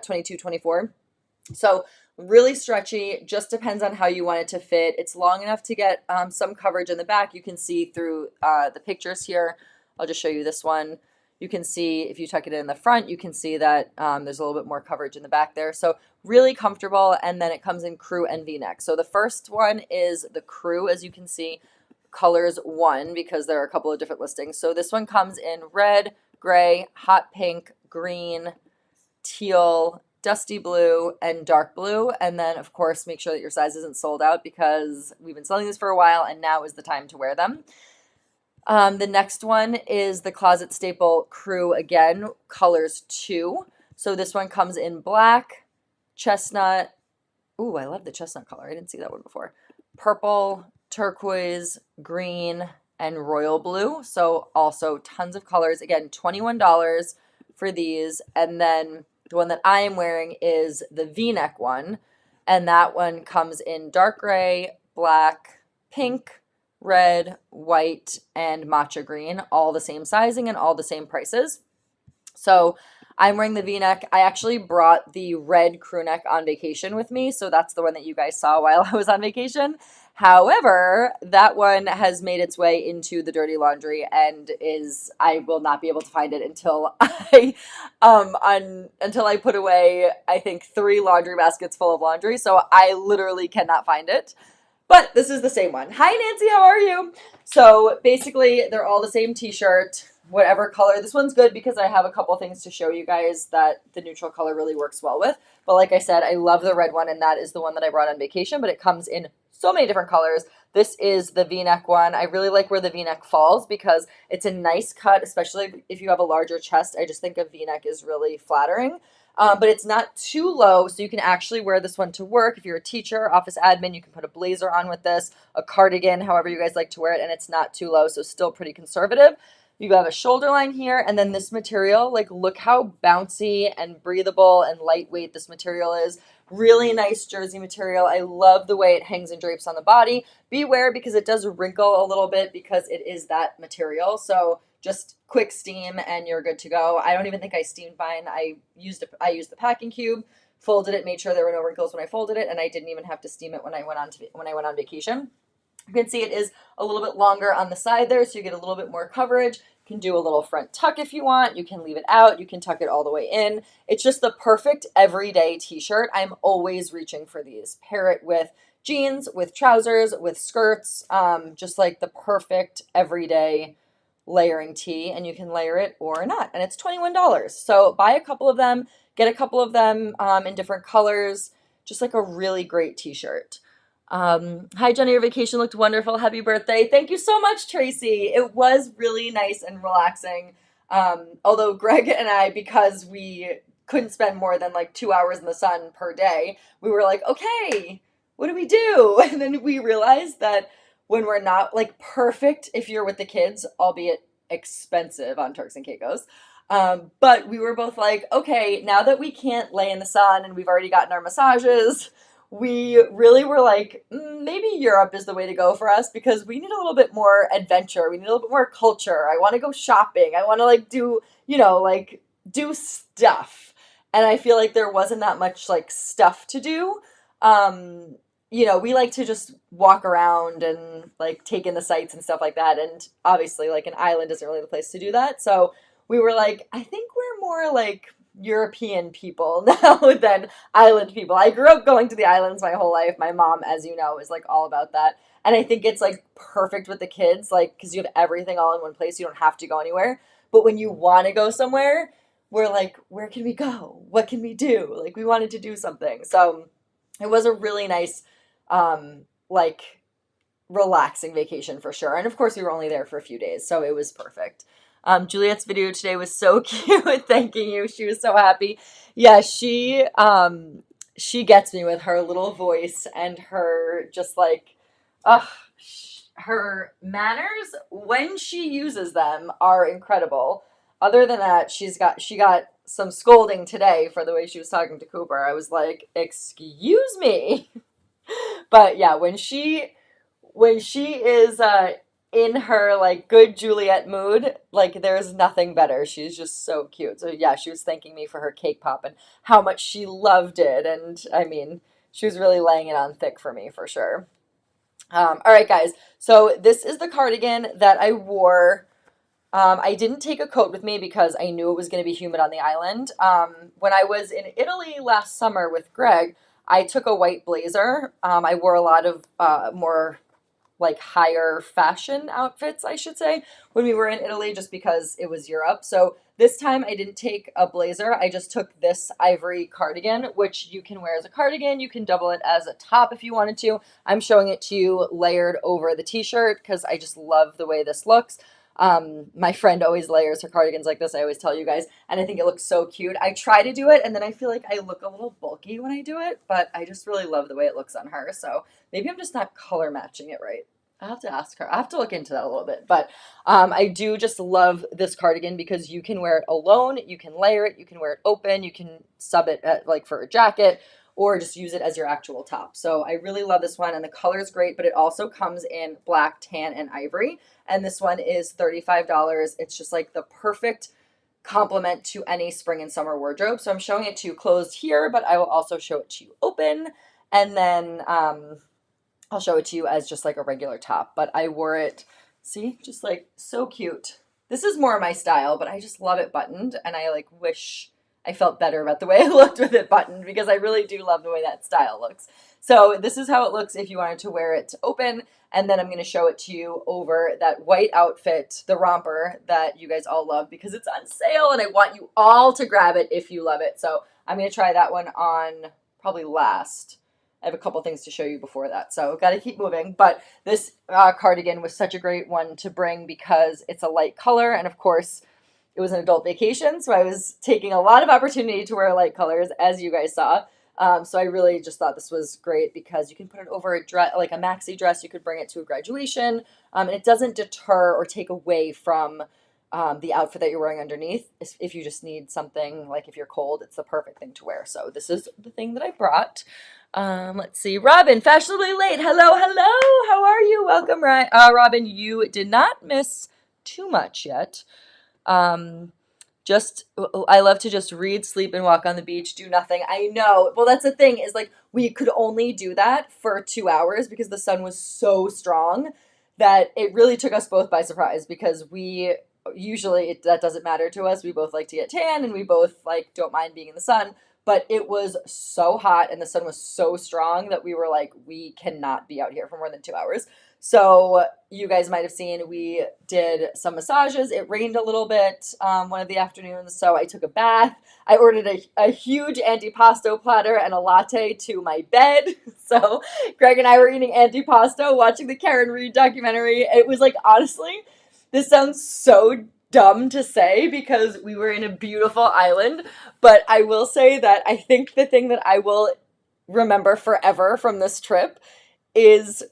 22, 24. So really stretchy, just depends on how you want it to fit. It's long enough to get some coverage in the back. You can see through the pictures here. I'll just show you this one. You can see if you tuck it in the front, you can see that there's a little bit more coverage in the back there. So really comfortable, and then it comes in crew and v-neck. So the first one is the crew, as you can see, colors 1, because there are a couple of different listings. So this one comes in red, gray, hot pink, green, teal, dusty blue, and dark blue. And then, of course, make sure that your size isn't sold out because we've been selling these for a while and now is the time to wear them. The next one is the Closet Staple Crew again, colors 2. So this one comes in black, chestnut. Ooh, I love the chestnut color. I didn't see that one before. Purple, turquoise, green, and royal blue. So also tons of colors. Again, $21 for these. And then the one that I am wearing is the V-neck one. And that one comes in dark gray, black, pink, red, white, and matcha green. All the same sizing and all the same prices. So I'm wearing the V-neck. I actually brought the red crew neck on vacation with me, so that's the one that you guys saw while I was on vacation. However, that one has made its way into the dirty laundry and I will not be able to find it until until I put away, I think, 3 laundry baskets full of laundry. So I literally cannot find it. But this is the same one. Hi, Nancy, how are you? So basically, they're all the same t-shirt, whatever color. This one's good because I have a couple things to show you guys that the neutral color really works well with. But like I said, I love the red one, and that is the one that I brought on vacation, but it comes in so many different colors. This is the V-neck one. I really like where the V-neck falls because it's a nice cut, especially if you have a larger chest. I just think a V-neck is really flattering. But it's not too low, so you can actually wear this one to work. If you're a teacher, office admin, you can put a blazer on with this, a cardigan, however you guys like to wear it, and it's not too low, so still pretty conservative. You have a shoulder line here, and then this material, like, look how bouncy and breathable and lightweight this material is. Really nice jersey material. I love the way it hangs and drapes on the body. Beware because it does wrinkle a little bit because it is that material, so just quick steam and you're good to go. I don't even think I steamed mine. I used the packing cube, folded it, made sure there were no wrinkles when I folded it, and I didn't even have to steam it when I went on vacation. You can see it is a little bit longer on the side there, so you get a little bit more coverage. You can do a little front tuck if you want. You can leave it out. You can tuck it all the way in. It's just the perfect everyday t-shirt. I'm always reaching for these. Pair it with jeans, with trousers, with skirts, just like the perfect everyday layering tee, and you can layer it or not, and it's $21. So buy a couple of them, get a couple of them in different colors, just like a really great t-shirt. Hi Jenny, your vacation looked wonderful. Happy birthday. Thank you so much, Tracy. It was really nice and relaxing. Although Greg and I, because we couldn't spend more than like 2 hours in the sun per day, we were like, okay, what do we do? And then we realized that when we're not like perfect, if you're with the kids, albeit expensive on Turks and Caicos. But we were both like, okay, now that we can't lay in the sun and we've already gotten our massages, we really were like, maybe Europe is the way to go for us because we need a little bit more adventure. We need a little bit more culture. I want to go shopping. I want to like do, like do stuff. And I feel like there wasn't that much like stuff to do. We like to just walk around and like take in the sights and stuff like that. And obviously like an island isn't really the place to do that. So we were like, I think we're more like European people now than island people. I grew up going to the islands my whole life. My mom, as you know, is like all about that. And I think it's like perfect with the kids, like, because you have everything all in one place. You don't have to go anywhere. But when you want to go somewhere, we're like, where can we go? What can we do? Like, we wanted to do something. So it was a really nice like relaxing vacation for sure. And of course we were only there for a few days, so it was perfect. Juliet's video today was so cute. Thanking you. She was so happy. Yeah, she gets me with her little voice and her just like her manners when she uses them are incredible. Other than that, she got some scolding today for the way she was talking to Cooper. I was like, excuse me. But yeah, when she is in her like good Juliet mood, like there's nothing better. She's just so cute. So yeah, she was thanking me for her cake pop and how much she loved it. And I mean, she was really laying it on thick for me for sure. All right, guys. So this is the cardigan that I wore. I didn't take a coat with me because I knew it was going to be humid on the island. When I was in Italy last summer with Greg, I took a white blazer. I wore a lot of more like higher fashion outfits, I should say, when we were in Italy, just because it was Europe. So this time I didn't take a blazer. I just took this ivory cardigan, which you can wear as a cardigan. You can double it as a top if you wanted to. I'm showing it to you layered over the t-shirt because I just love the way this looks. My friend always layers her cardigans like this. I always tell you guys, and I think it looks so cute. I try to do it, and then I feel like I look a little bulky when I do it, but I just really love the way it looks on her. So maybe I'm just not color matching it right. I'll have to ask her. I have to look into that a little bit. But I do just love this cardigan because you can wear it alone, you can layer it, you can wear it open, you can sub it like for a jacket, or just use it as your actual top. So I really love this one, and the color is great, but it also comes in black, tan, and ivory. And this one is $35. It's just like the perfect complement to any spring and summer wardrobe. So I'm showing it to you closed here, but I will also show it to you open. And then I'll show it to you as just like a regular top, but I wore it, see, just like so cute. This is more my style, but I just love it buttoned, and I like wish I felt better about the way I looked with it buttoned because I really do love the way that style looks. So this is how it looks if you wanted to wear it open, and then I'm going to show it to you over that white outfit, the romper that you guys all love because it's on sale, and I want you all to grab it if you love it. So I'm going to try that one on probably last. I have a couple things to show you before that, so got to keep moving. But this cardigan was such a great one to bring because it's a light color, and of course, it was an adult vacation, so I was taking a lot of opportunity to wear light colors, as you guys saw. So I really just thought this was great because you can put it over a dress, like a maxi dress. You could bring it to a graduation, and it doesn't deter or take away from the outfit that you're wearing underneath. If you just need something, like if you're cold, it's the perfect thing to wear. So this is the thing that I brought. Let's see. Robin, fashionably late. Hello, hello. How are you? Welcome, Robin. You did not miss too much yet. Just, I love to just read, sleep, and walk on the beach, do nothing. I know. Well, that's the thing is like we could only do that for 2 hours because the sun was so strong that it really took us both by surprise because we usually that doesn't matter to us. We both like to get tan and we both like don't mind being in the sun. But it was so hot and the sun was so strong that we were like, we cannot be out here for more than 2 hours. So you guys might have seen we did some massages. It rained a little bit one of the afternoons, so I took a bath. I ordered a huge antipasto platter and a latte to my bed. So Greg and I were eating antipasto, watching the Karen Reed documentary. It was like, honestly, this sounds so dumb to say because we were in a beautiful island, but I will say that I think the thing that I will remember forever from this trip is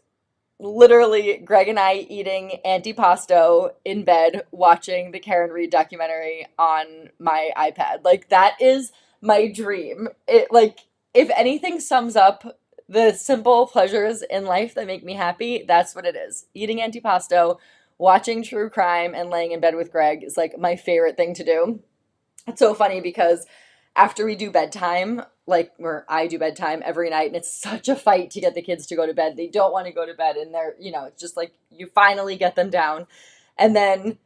literally Greg and I eating antipasto in bed watching the Karen Reed documentary on my iPad. Like that is my dream. It like if anything sums up the simple pleasures in life that make me happy, that's what it is. Eating antipasto, watching true crime, and laying in bed with Greg is like my favorite thing to do. It's so funny because after we do bedtime, like where I do bedtime every night, and it's such a fight to get the kids to go to bed. They don't want to go to bed, and they're, it's just like you finally get them down. And then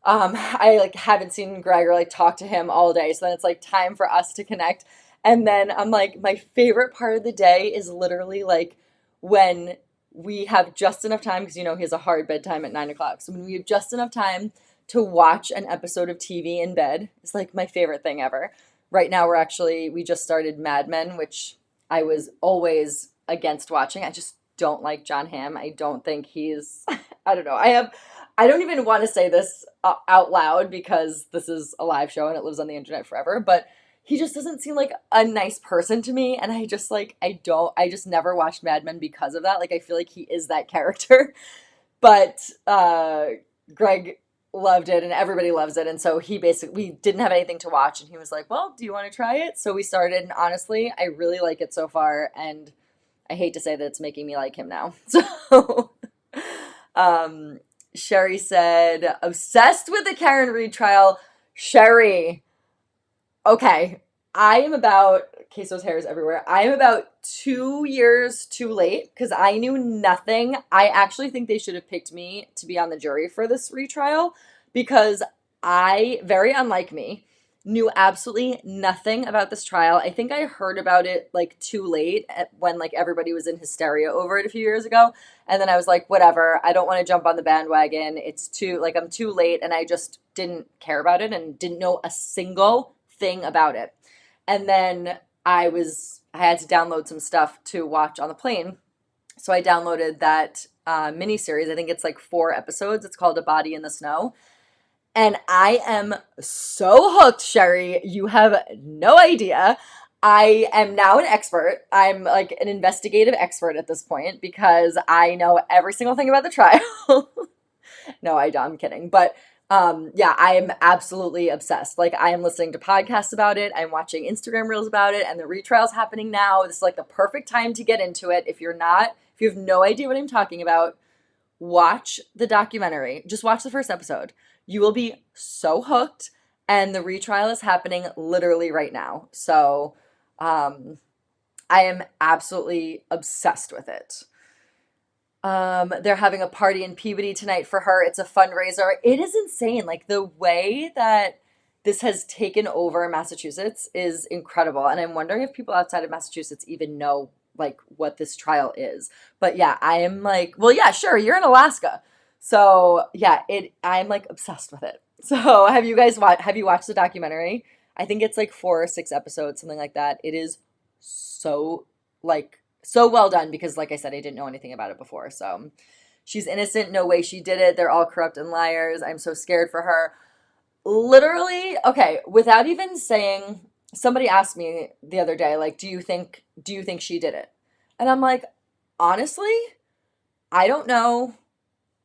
I like haven't seen Greg or like talk to him all day. So then it's like time for us to connect. And then I'm like, my favorite part of the day is literally like when we have just enough time, because he has a hard bedtime at 9 o'clock. So when we have just enough time to watch an episode of TV in bed, it's like my favorite thing ever. Right now we just started Mad Men, which I was always against watching. I just don't like John Hamm. I don't think he's, I don't know. I don't even want to say this out loud because this is a live show and it lives on the internet forever, but he just doesn't seem like a nice person to me. And I just I just never watched Mad Men because of that. Like, I feel like he is that character, but Greg loved it and everybody loves it. And so we didn't have anything to watch and he was like, well, do you want to try it? So we started, and honestly, I really like it so far. And I hate to say that it's making me like him now. So, Sherry said, obsessed with the Karen Reed trial. Sherry, okay, Queso's hair is everywhere. I am about 2 years too late because I knew nothing. I actually think they should have picked me to be on the jury for this retrial because very unlike me, knew absolutely nothing about this trial. I think I heard about it like too late when like everybody was in hysteria over it a few years ago. And then I was like, whatever, I don't want to jump on the bandwagon. It's too, like, I'm too late. And I just didn't care about it and didn't know a single thing about it. And then I had to download some stuff to watch on the plane. So I downloaded that mini series. I think it's like 4 episodes. It's called A Body in the Snow. And I am so hooked, Sherry. You have no idea. I am now an expert. I'm like an investigative expert at this point because I know every single thing about the trial. No, I'm kidding. But yeah, I am absolutely obsessed. Like, I am listening to podcasts about it. I'm watching Instagram reels about it, and the retrial's happening now. This is like the perfect time to get into it. If you have no idea what I'm talking about, watch the documentary. Just watch the first episode. You will be so hooked, and the retrial is happening literally right now. So, I am absolutely obsessed with it. They're having a party in Peabody tonight for her. It's a fundraiser. It is insane. Like, the way that this has taken over Massachusetts is incredible. And I'm wondering if people outside of Massachusetts even know like what this trial is. But yeah, I am like, well, yeah, sure, you're in Alaska. So yeah, I'm like obsessed with it. So have you watched the documentary? I think it's like 4 or 6 episodes, something like that. It is so like so well done because like I said, I didn't know anything about it before. So she's innocent, no way she did it. They're all corrupt and liars. I'm so scared for her. Literally, okay, without even saying, somebody asked me the other day, like, do you think she did it? And I'm like, honestly, I don't know.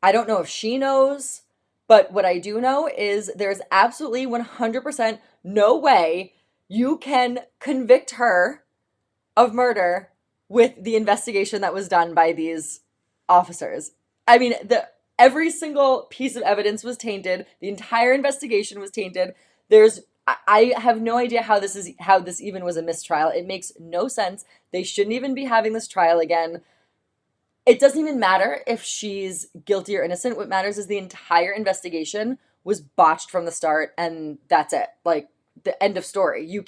I don't know if she knows, but what I do know is there's absolutely 100% no way you can convict her of murder with the investigation that was done by these officers. I mean, the every single piece of evidence was tainted. The entire investigation was tainted. I have no idea how this even was a mistrial. It makes no sense. They shouldn't even be having this trial again. It doesn't even matter if she's guilty or innocent. What matters is the entire investigation was botched from the start, and that's it. Like, the end of story. You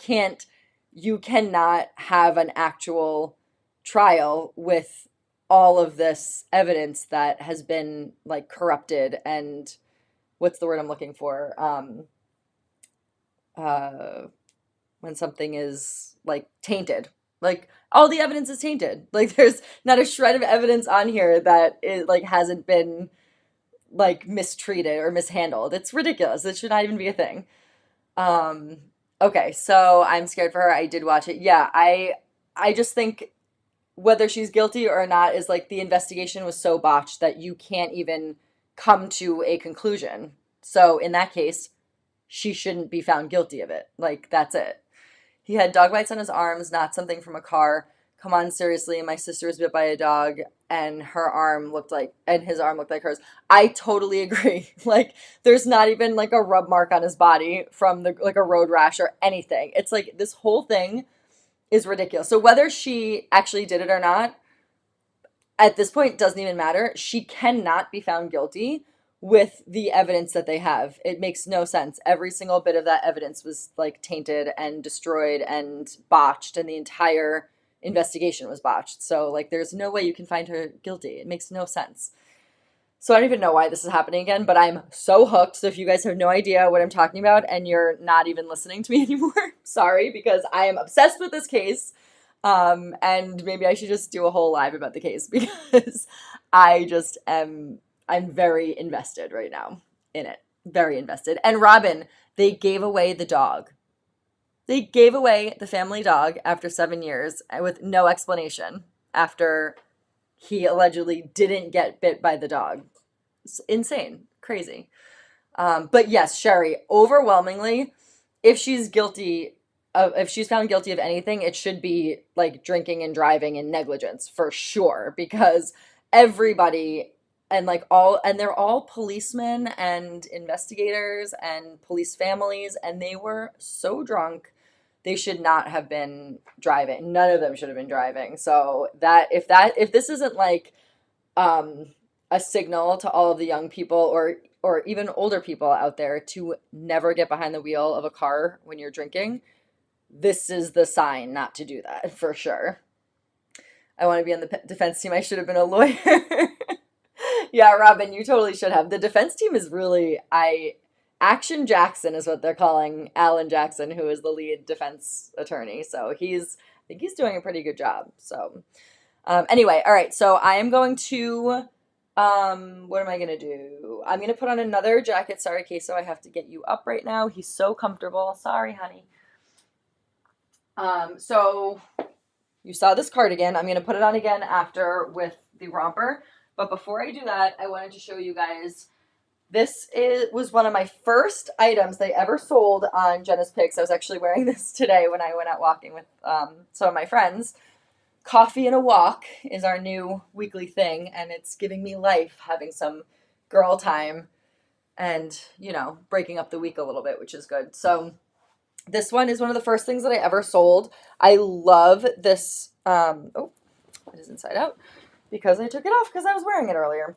cannot have an actual trial with all of this evidence that has been like corrupted and what's the word I'm looking for? Uh, when something is like tainted. Like, all the evidence is tainted. Like, there's not a shred of evidence on here that it like hasn't been like mistreated or mishandled. It's ridiculous. It should not even be a thing. Um, okay, so I'm scared for her. I did watch it. Yeah, I just think whether she's guilty or not is like the investigation was so botched that you can't even come to a conclusion. So in that case, she shouldn't be found guilty of it. Like, that's it. He had dog bites on his arms, not something from a car. Come on, seriously. My sister was bit by a dog and his arm looked like hers. I totally agree. Like, there's not even like a rub mark on his body from like a road rash or anything. It's like this whole thing is ridiculous. So whether she actually did it or not, at this point doesn't even matter. She cannot be found guilty with the evidence that they have. It makes no sense. Every single bit of that evidence was like tainted and destroyed and botched, and the entire investigation was botched. So like there's no way you can find her guilty. It makes no sense. So I don't even know why this is happening again, but I'm so hooked. So if you guys have no idea what I'm talking about and you're not even listening to me anymore, sorry, because I am obsessed with this case. And maybe I should just do a whole live about the case because I'm very invested right now in it. Very invested. And Robin, they gave away the dog. They gave away the family dog after 7 years with no explanation after he allegedly didn't get bit by the dog. It's insane. Crazy. But yes, Sherry, overwhelmingly, if she's found guilty of anything, it should be like drinking and driving and negligence for sure, because everybody and they're all policemen and investigators and police families, and they were so drunk they should not have been driving. None of them should have been driving. So if this isn't like a signal to all of the young people, or or even older people out there to never get behind the wheel of a car when you're drinking, this is the sign not to do that for sure. I want to be on the defense team. I should have been a lawyer. Yeah, Robin, you totally should have. The defense team is really, Action Jackson is what they're calling Alan Jackson, who is the lead defense attorney. So I think he's doing a pretty good job. So, anyway, all right. So I am going to, what am I going to do? I'm going to put on another jacket. Sorry, Queso, I have to get you up right now. He's so comfortable. Sorry, honey. So you saw this cardigan. I'm going to put it on again after with the romper. But before I do that, I wanted to show you guys, was one of my first items they ever sold on JENA'S Picks. I was actually wearing this today when I went out walking with some of my friends. Coffee and a walk is our new weekly thing, and it's giving me life having some girl time and, you know, breaking up the week a little bit, which is good. So this one is one of the first things that I ever sold. I love this. Oh, it is inside out because I took it off because I was wearing it earlier.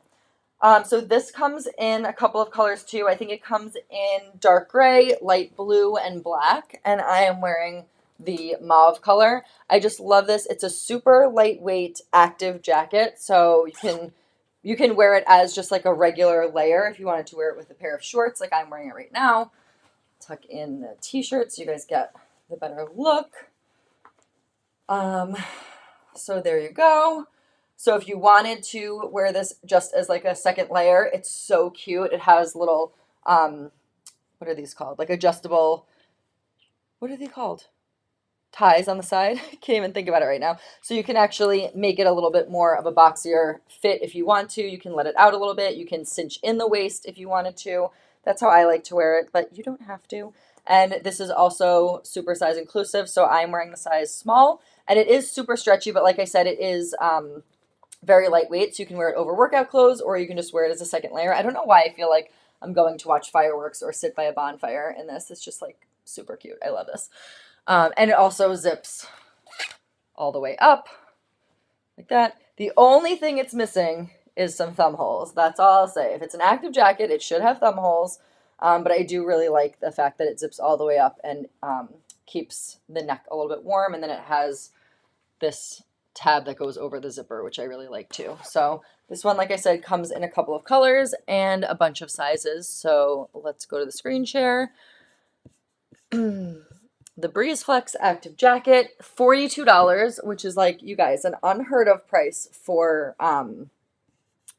So this comes in a couple of colors too. I think it comes in dark gray, light blue, and black. And I am wearing the mauve color. I just love this. It's a super lightweight active jacket. So you can wear it as just like a regular layer if you wanted to wear it with a pair of shorts like I'm wearing it right now. Tuck in the t-shirt so you guys get the better look. So there you go. So if you wanted to wear this just as like a second layer, it's so cute. It has little, what are these called? Like adjustable, what are they called? Ties on the side. I can't even think about it right now. So you can actually make it a little bit more of a boxier fit if you want to. You can let it out a little bit. You can cinch in the waist if you wanted to. That's how I like to wear it, but you don't have to. And this is also super size inclusive. So I'm wearing the size small, and it is super stretchy, but like I said, it is very lightweight. So you can wear it over workout clothes, or you can just wear it as a second layer. I don't know why I feel like I'm going to watch fireworks or sit by a bonfire in this. It's just like super cute. I love this. And it also zips all the way up like that. The only thing it's missing is some thumb holes. That's all I'll say. If it's an active jacket, it should have thumb holes. But I do really like the fact that it zips all the way up and keeps the neck a little bit warm. And then it has this tab that goes over the zipper, which I really like too. So this one, like I said, comes in a couple of colors and a bunch of sizes. So let's go to the screen share. The BreezeFlex active jacket, $42, which is like, you guys, an unheard of price for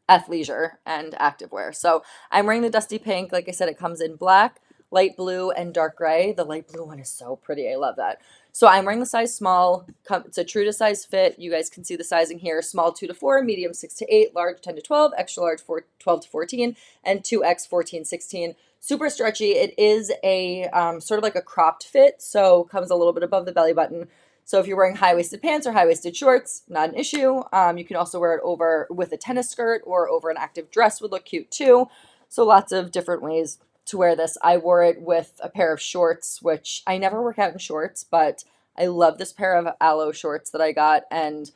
athleisure and activewear. So I'm wearing the dusty pink. Like I said, it comes in black, light blue, and dark gray. The light blue one is so pretty. I love that. So I'm wearing the size small. It's a true to size fit. You guys can see the sizing here. Small 2 to 4, medium 6 to 8, large 10 to 12, extra large 12 to 14, and 2X 14, 16. Super stretchy. It is a sort of like a cropped fit, so comes a little bit above the belly button. So if you're wearing high-waisted pants or high-waisted shorts, not an issue. You can also wear it over with a tennis skirt or over an active dress would look cute too. So lots of different ways to wear this. I wore it with a pair of shorts, which I never work out in shorts, but I love this pair of aloe shorts that I got, and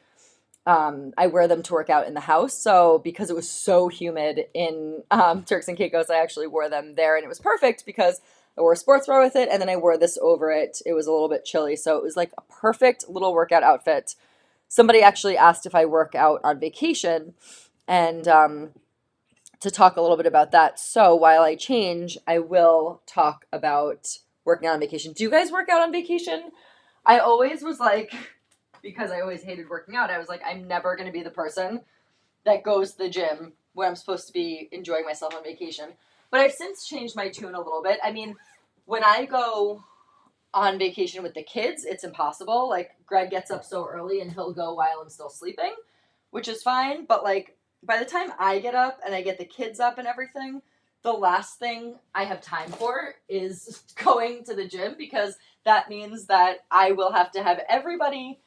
I wear them to work out in the house. So because it was so humid in Turks and Caicos, I actually wore them there, and it was perfect because I wore a sports bra with it, and then I wore this over it. It was a little bit chilly, so it was like a perfect little workout outfit. Somebody actually asked if I work out on vacation, and to talk a little bit about that. So while I change, I will talk about working out on vacation. Do you guys work out on vacation? I always was like, because I always hated working out, I was like, I'm never going to be the person that goes to the gym when I'm supposed to be enjoying myself on vacation. But I've since changed my tune a little bit. I mean, when I go on vacation with the kids, it's impossible. Like, Greg gets up so early and he'll go while I'm still sleeping, which is fine. But, like, by the time I get up and I get the kids up and everything, the last thing I have time for is going to the gym, because that means that I will have to have everybody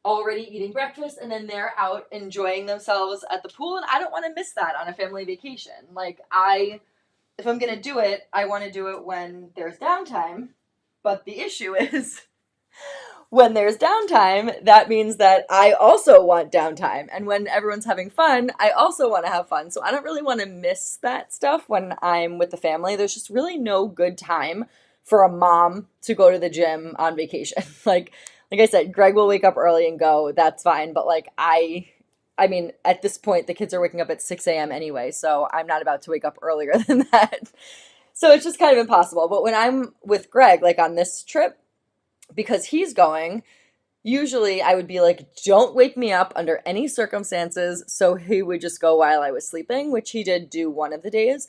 already eating breakfast and then they're out enjoying themselves at the pool, and I don't want to miss that on a family vacation. Like, if I'm going to do it, I want to do it when there's downtime. But the issue is when there's downtime, that means that I also want downtime. And when everyone's having fun, I also want to have fun. So I don't really want to miss that stuff when I'm with the family. There's just really no good time for a mom to go to the gym on vacation. Like I said, Greg will wake up early and go, that's fine. But like I mean, at this point, the kids are waking up at 6 a.m. anyway, so I'm not about to wake up earlier than that. So it's just kind of impossible. But when I'm with Greg, like on this trip, because he's going, usually I would be like, don't wake me up under any circumstances. So he would just go while I was sleeping, which he did do one of the days.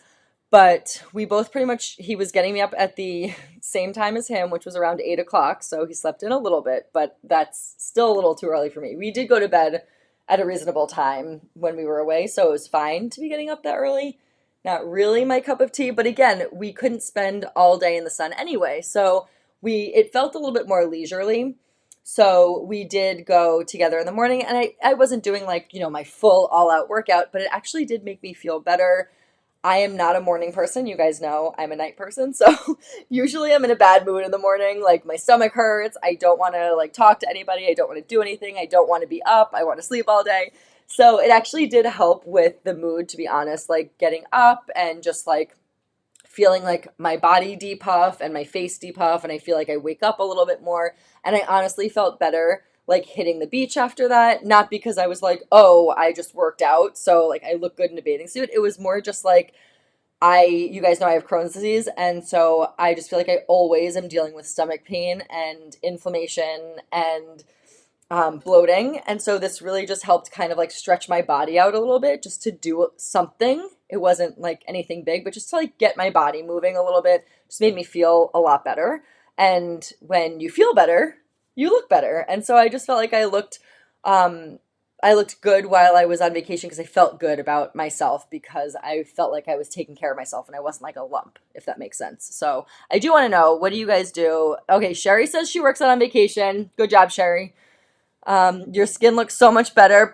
But we both pretty much, he was getting me up at the same time as him, which was around 8 o'clock. So he slept in a little bit, but that's still a little too early for me. We did go to bed at a reasonable time when we were away. So it was fine to be getting up that early. Not really my cup of tea, but again, we couldn't spend all day in the sun anyway. So it felt a little bit more leisurely. So we did go together in the morning, and I wasn't doing like, my full all out workout, but it actually did make me feel better. I am not a morning person. You guys know I'm a night person. So usually I'm in a bad mood in the morning. Like my stomach hurts. I don't want to like talk to anybody. I don't want to do anything. I don't want to be up. I want to sleep all day. So it actually did help with the mood, to be honest, like getting up and just like feeling like my body depuff and my face depuff. And I feel like I wake up a little bit more. And I honestly felt better like hitting the beach after that. Not because I was like, oh, I just worked out, so like I look good in a bathing suit. It was more just like you guys know I have Crohn's disease, and so I just feel like I always am dealing with stomach pain and inflammation and bloating. And so this really just helped kind of like stretch my body out a little bit just to do something. It wasn't like anything big, but just to like get my body moving a little bit just made me feel a lot better. And when you feel better, you look better. And so I just felt like I looked good while I was on vacation because I felt good about myself because I felt like I was taking care of myself and I wasn't like a lump, if that makes sense. So I do want to know, what do you guys do? Okay, Sherry says she works out on vacation. Good job, Sherry. Your skin looks so much better.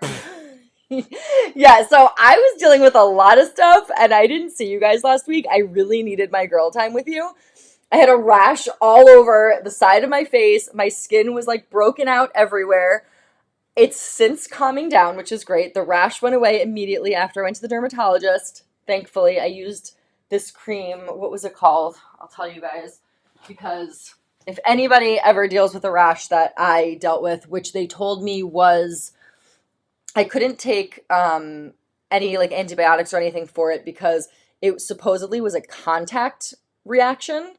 Yeah, so I was dealing with a lot of stuff and I didn't see you guys last week. I really needed my girl time with you. I had a rash all over the side of my face. My skin was like broken out everywhere. It's since calming down, which is great. The rash went away immediately after I went to the dermatologist. Thankfully, I used this cream. What was it called? I'll tell you guys, because if anybody ever deals with a rash that I dealt with, which they told me was I couldn't take any like antibiotics or anything for it because it supposedly was a contact reaction,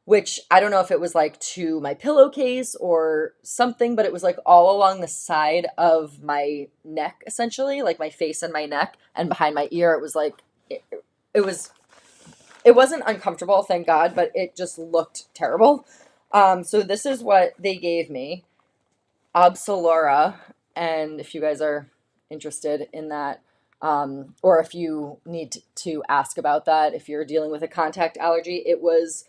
which I don't know if it was like to my pillowcase or something, but it was like all along the side of my neck, essentially, like my face and my neck and behind my ear. It was like, it was, it wasn't uncomfortable, thank God, but it just looked terrible. So this is what they gave me, Absolora, and if you guys are interested in that, or if you need to ask about that, if you're dealing with a contact allergy, it was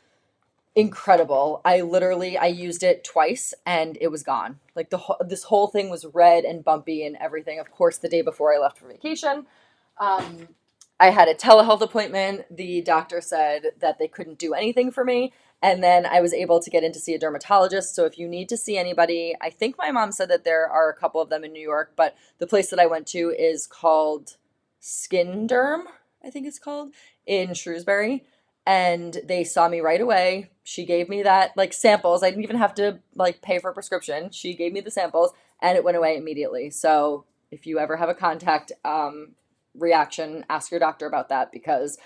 incredible. I used it twice and it was gone. Like this whole thing was red and bumpy and everything. Of course, the day before I left for vacation, I had a telehealth appointment. The doctor said that they couldn't do anything for me. And then I was able to get in to see a dermatologist. So if you need to see anybody, I think my mom said that there are a couple of them in New York, but the place that I went to is called Skin Derm, I think it's called, in Shrewsbury. And they saw me right away. She gave me that like samples. I didn't even have to like pay for a prescription. She gave me the samples and it went away immediately. So if you ever have a contact reaction, ask your doctor about that because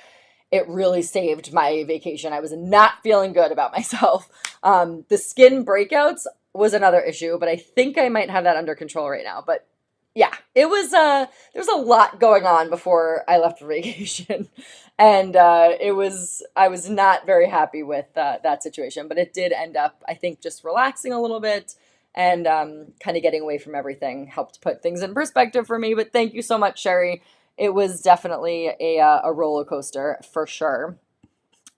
it really saved my vacation. I was not feeling good about myself. The skin breakouts was another issue, but I think I might have that under control right now. But yeah, it was, there's a lot going on before I left for vacation. And I was not very happy with that situation, but it did end up, I think, just relaxing a little bit and kind of getting away from everything helped put things in perspective for me. But thank you so much, Sherry. It was definitely a roller coaster for sure.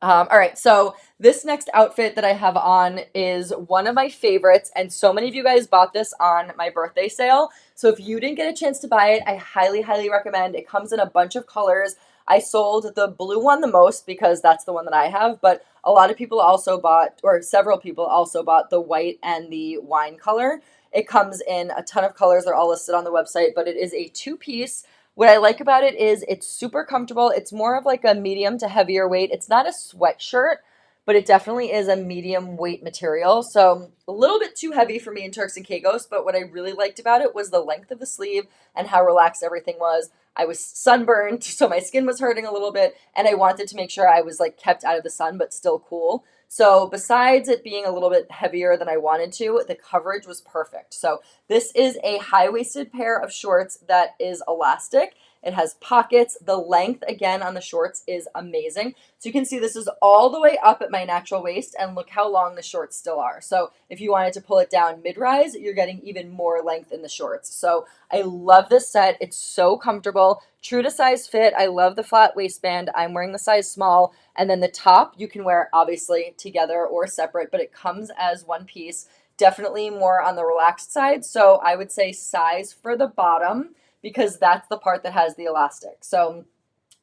All right, so this next outfit that I have on is one of my favorites, and so many of you guys bought this on my birthday sale. So if you didn't get a chance to buy it, I highly, highly recommend. It comes in a bunch of colors. I sold the blue one the most because that's the one that I have, but a lot of people also bought, or several people also bought the white and the wine color. It comes in a ton of colors. They're all listed on the website, but it is a two-piece. What I like about it is it's super comfortable. It's more of like a medium to heavier weight. It's not a sweatshirt, but it definitely is a medium weight material. So a little bit too heavy for me in Turks and Caicos, but what I really liked about it was the length of the sleeve and how relaxed everything was. I was sunburned, so my skin was hurting a little bit, and I wanted to make sure I was like kept out of the sun, but still cool. So besides it being a little bit heavier than I wanted to, the coverage was perfect. So this is a high-waisted pair of shorts that is elastic. It has pockets. The length, again, on the shorts is amazing. So you can see this is all the way up at my natural waist, and look how long the shorts still are. So if you wanted to pull it down mid-rise, you're getting even more length in the shorts. So I love this set. It's so comfortable. True to size fit. I love the flat waistband. I'm wearing the size small. And then the top, you can wear obviously together or separate, but it comes as one piece. Definitely more on the relaxed side. So I would say size for the bottom, because that's the part that has the elastic. So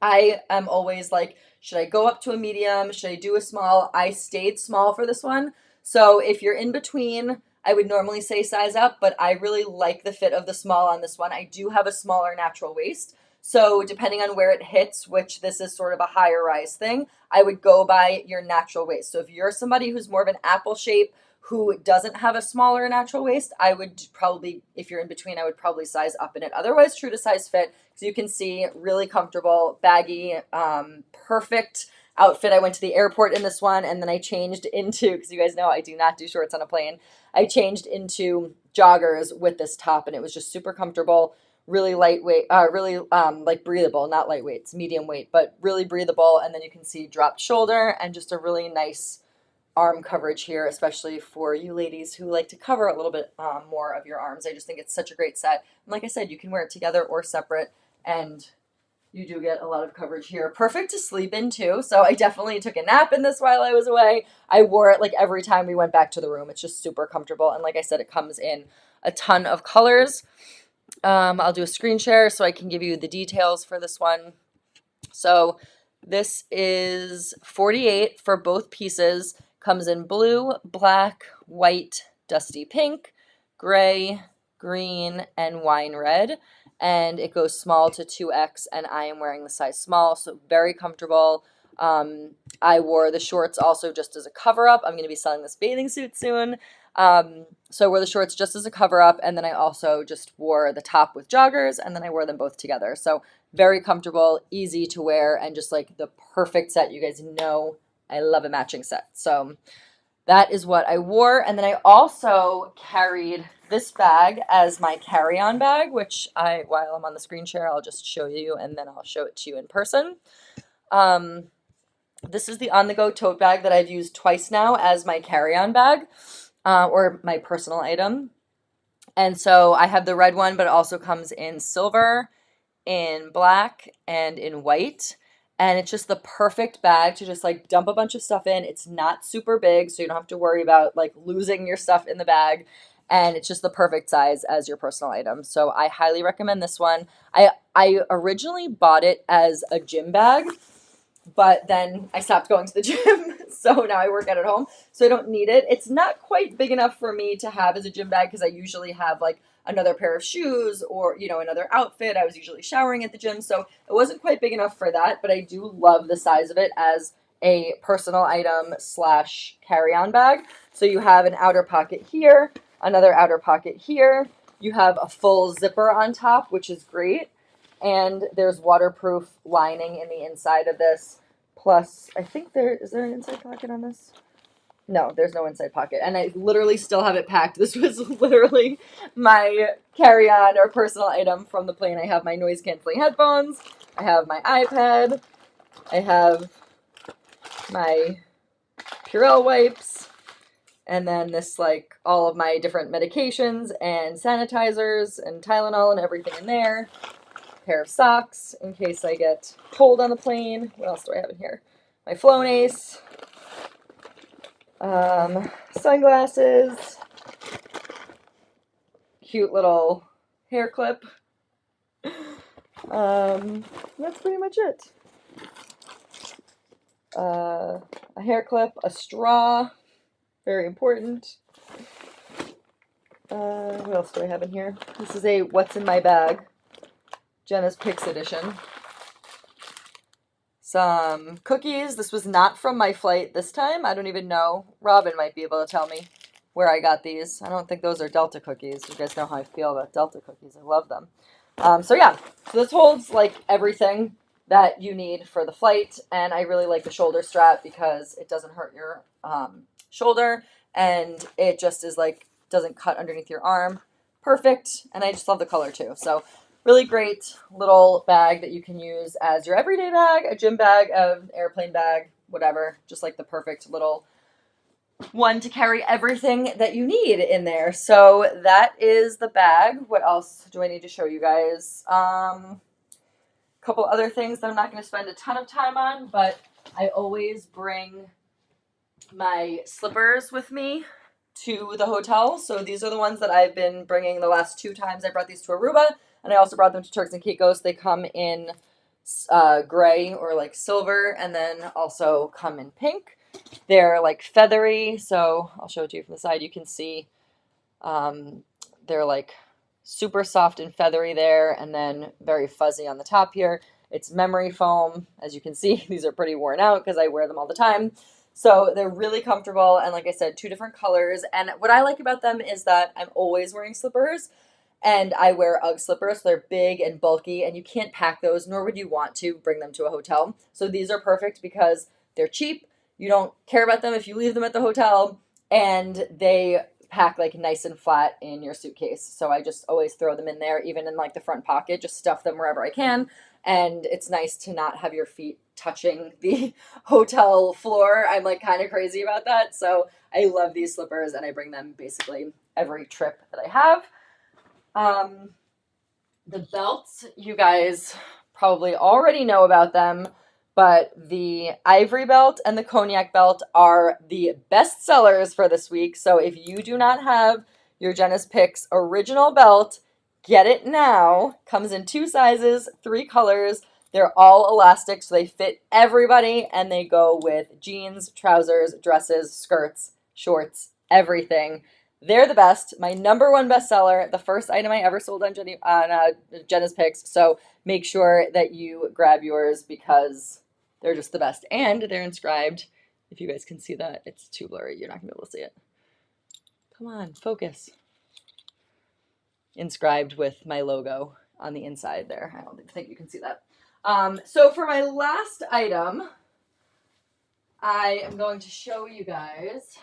I am always like, should I go up to a medium? Should I do a small? I stayed small for this one. So if you're in between, I would normally say size up, but I really like the fit of the small on this one. I do have a smaller natural waist. So depending on where it hits, which this is sort of a higher rise thing, I would go by your natural waist. So if you're somebody who's more of an apple shape, who doesn't have a smaller natural waist, I would probably, if you're in between, I would probably size up in it. Otherwise, true to size fit. So you can see really comfortable, baggy, perfect outfit. I went to the airport in this one, and then I changed into, because you guys know I do not do shorts on a plane, I changed into joggers with this top, and it was just super comfortable, really lightweight, really like breathable, not lightweight, it's medium weight, but really breathable. And then you can see dropped shoulder and just a really nice arm coverage here, especially for you ladies who like to cover a little bit more of your arms. I just think it's such a great set. And like I said, you can wear it together or separate, and you do get a lot of coverage here. Perfect to sleep in too. So I definitely took a nap in this while I was away. I wore it like every time we went back to the room. It's just super comfortable. And like I said, it comes in a ton of colors. I'll do a screen share so I can give you the details for this one. So this is 48 for both pieces. Comes in blue, black, white, dusty pink, gray, green, and wine red. And it goes small to 2X, and I am wearing the size small, so very comfortable. I wore the shorts also just as a cover-up. I'm going to be selling this bathing suit soon. So I wore the shorts just as a cover-up, and then I also just wore the top with joggers, and then I wore them both together. So very comfortable, easy to wear, and just like the perfect set. You guys know I love a matching set. So that is what I wore. And then I also carried this bag as my carry-on bag, which while I'm on the screen share, I'll just show you, and then I'll show it to you in person. This is the on-the-go tote bag that I've used twice now as my carry-on bag, or my personal item. And so I have the red one, but it also comes in silver, in black, and in white. And it's just the perfect bag to just like dump a bunch of stuff in. It's not super big, so you don't have to worry about like losing your stuff in the bag. And it's just the perfect size as your personal item. So I highly recommend this one. I originally bought it as a gym bag, but then I stopped going to the gym. So now I work out at home, so I don't need it. It's not quite big enough for me to have as a gym bag, because I usually have like another pair of shoes or, you know, another outfit. I was usually showering at the gym, so it wasn't quite big enough for that, but I do love the size of it as a personal item slash carry-on bag. So you have an outer pocket here, another outer pocket here. You have a full zipper on top, which is great. And there's waterproof lining in the inside of this. Plus, I think is there an inside pocket on this? No, there's no inside pocket. And I literally still have it packed. This was literally my carry-on or personal item from the plane. I have my noise-canceling headphones. I have my iPad. I have my Purell wipes. And then this, like, all of my different medications and sanitizers and Tylenol and everything in there. Pair of socks in case I get cold on the plane. What else do I have in here? My Flonase. Sunglasses. Cute little hair clip. That's pretty much it. a hair clip, a straw, very important. What else do I have in here? This is a What's in My Bag, JENA'S Picks edition. Some cookies. This was not from my flight this time. I don't even know. Robin might be able to tell me where I got these. I don't think those are Delta cookies. You guys know how I feel about Delta cookies. I love them. So yeah, so this holds like everything that you need for the flight, and I really like the shoulder strap because it doesn't hurt your shoulder, and it just is like doesn't cut underneath your arm. Perfect, and I just love the color too. So really great little bag that you can use as your everyday bag, a gym bag, an airplane bag, whatever. Just like the perfect little one to carry everything that you need in there. So that is the bag. What else do I need to show you guys? A couple other things that I'm not going to spend a ton of time on, but I always bring my slippers with me to the hotel. So these are the ones that I've been bringing the last 2 times. I brought these to Aruba, and I also brought them to Turks and Caicos. They come in gray or like silver, and then also come in pink. They're like feathery, so I'll show it to you from the side. You can see they're like super soft and feathery there, and then very fuzzy on the top here. It's memory foam. As you can see, these are pretty worn out because I wear them all the time. So they're really comfortable, and like I said, 2 different colors. And what I like about them is that I'm always wearing slippers, and I wear UGG slippers. So they're big and bulky, and you can't pack those, nor would you want to bring them to a hotel. So these are perfect because they're cheap. You don't care about them if you leave them at the hotel, and they pack like nice and flat in your suitcase. So I just always throw them in there, even in like the front pocket, just stuff them wherever I can. And it's nice to not have your feet touching the hotel floor. I'm like kind of crazy about that. So I love these slippers, and I bring them basically every trip that I have. The belts, you guys probably already know about them, but the ivory belt and the cognac belt are the best sellers for this week. So if you do not have your JENA'S Picks original belt, get it now. Comes in 2 sizes, 3 colors. They're all elastic, so they fit everybody, and they go with jeans, trousers, dresses, skirts, shorts, everything. They're the best. My #1 bestseller, the first item I ever sold on JENA'S Picks. So make sure that you grab yours because they're just the best. And they're inscribed. If you guys can see that, it's too blurry. You're not going to be able to see it. Come on, focus. Inscribed with my logo on the inside there. I don't think you can see that. So for my last item, I am going to show you guys.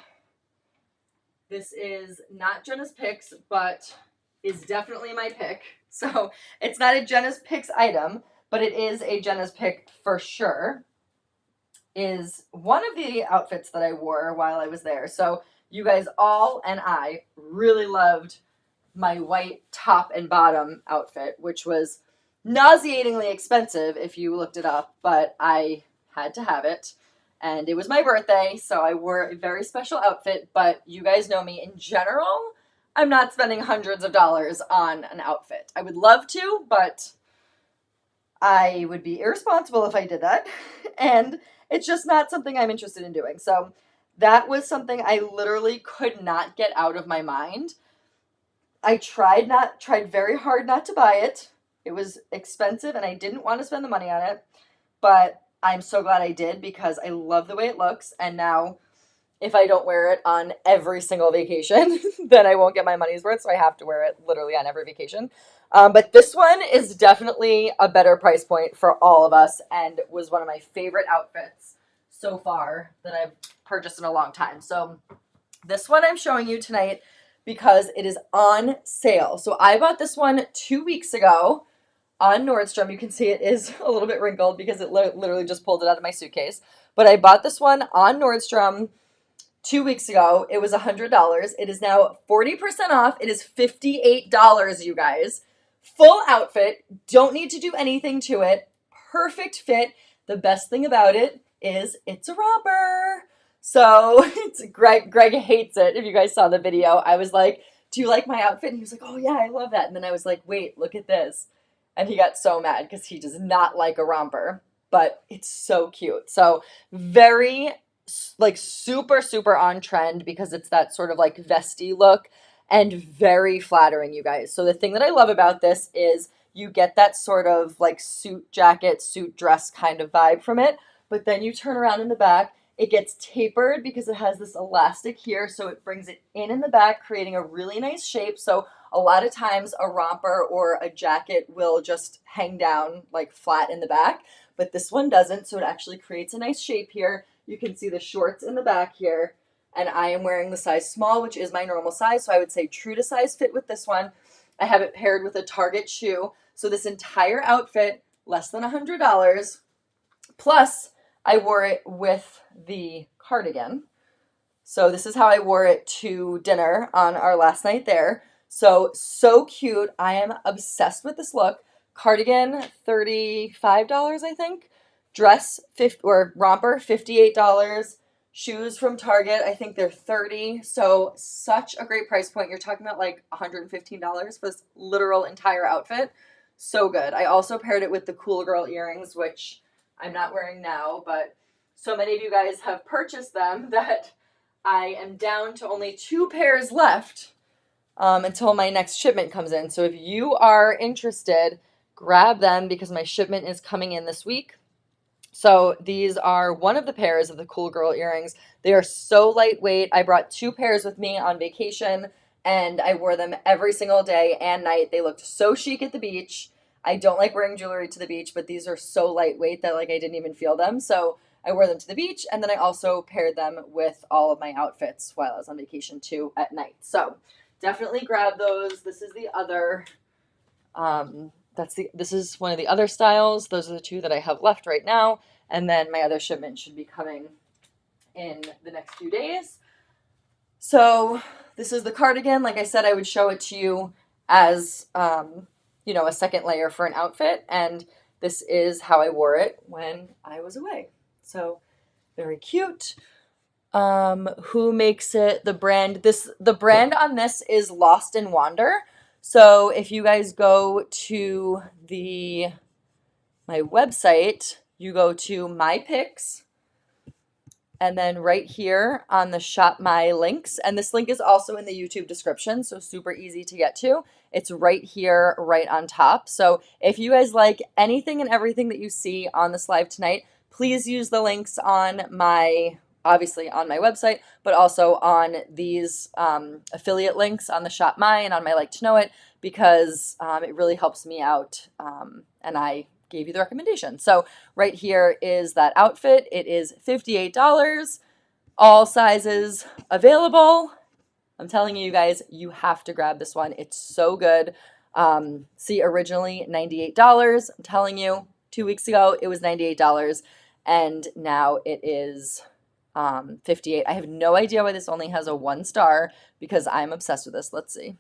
This is not JENA'S Picks, but is definitely my pick. So it's not a JENA'S Picks item, but it is a JENA'S pick for sure. Is one of the outfits that I wore while I was there. So you guys all and I really loved my white top and bottom outfit, which was nauseatingly expensive if you looked it up, but I had to have it. And it was my birthday, so I wore a very special outfit, but you guys know me in general. I'm not spending hundreds of dollars on an outfit. I would love to, but I would be irresponsible if I did that. And it's just not something I'm interested in doing. So that was something I literally could not get out of my mind. I tried very hard not to buy it. It was expensive and I didn't want to spend the money on it, but I'm so glad I did because I love the way it looks. And now if I don't wear it on every single vacation, then I won't get my money's worth. So I have to wear it literally on every vacation. But this one is definitely a better price point for all of us and was one of my favorite outfits so far that I've purchased in a long time. So this one I'm showing you tonight because it is on sale. So I bought this one 2 weeks ago on Nordstrom. You can see it is a little bit wrinkled because it literally just pulled it out of my suitcase. But I bought this one on Nordstrom 2 weeks ago. It was $100. It is now 40% off. It is $58, you guys. Full outfit. Don't need to do anything to it. Perfect fit. The best thing about it is it's a romper. So it's Greg hates it. If you guys saw the video, I was like, do you like my outfit? And he was like, oh yeah, I love that. And then I was like, wait, look at this. And he got so mad because he does not like a romper. but it's so cute. So very like super, super on trend because it's that sort of like vesty look and very flattering, you guys. So the thing that I love about this is you get that sort of like suit jacket, suit dress kind of vibe from it. But then you turn around in the back, it gets tapered because it has this elastic here. So it brings it in the back, creating a really nice shape. So a lot of times a romper or a jacket will just hang down like flat in the back, but this one doesn't. So it actually creates a nice shape here. You can see the shorts in the back here, and I am wearing the size small, which is my normal size. So I would say true to size fit with this one. I have it paired with a Target shoe. So this entire outfit, less than $100. Plus, I wore it with the cardigan. So this is how I wore it to dinner on our last night there. So, so cute. I am obsessed with this look. Cardigan, $35, I think. Dress, 50, or romper, $58. Shoes from Target, I think they're $30. So such a great price point. You're talking about like $115 for this literal entire outfit. So good. I also paired it with the Cool Girl earrings, which I'm not wearing now, but so many of you guys have purchased them that I am down to only 2 pairs left until my next shipment comes in. So if you are interested, grab them because my shipment is coming in this week. So these are one of the pairs of the Cool Girl earrings. They are so lightweight. I brought 2 pairs with me on vacation and I wore them every single day and night. They looked so chic at the beach. I don't like wearing jewelry to the beach, but these are so lightweight that like I didn't even feel them. So I wore them to the beach, and then I also paired them with all of my outfits while I was on vacation too at night. So definitely grab those. This is the other, this is one of the other styles. Those are the 2 that I have left right now. And then my other shipment should be coming in the next few days. So this is the cardigan. Like I said, I would show it to you as, you know, a second layer for an outfit. And this is how I wore it when I was away. So very cute. Who makes it? The brand on this is Lost in Wander. So if you guys go to my website, you go to my picks, and then right here on the shop my links, and this link is also in the YouTube description, so super easy to get to. It's right here, right on top. So if you guys like anything and everything that you see on this live tonight, please use the links on obviously on my website, but also on these affiliate links on the Shop My and on my Like to Know It, because it really helps me out, and I gave you the recommendation. So right here is that outfit. It is $58, all sizes available. I'm telling you guys, you have to grab this one. It's so good. See, originally $98. I'm telling you, 2 weeks ago, it was $98. And now it is 58. I have no idea why this only has a 1 star because I'm obsessed with this. Let's see.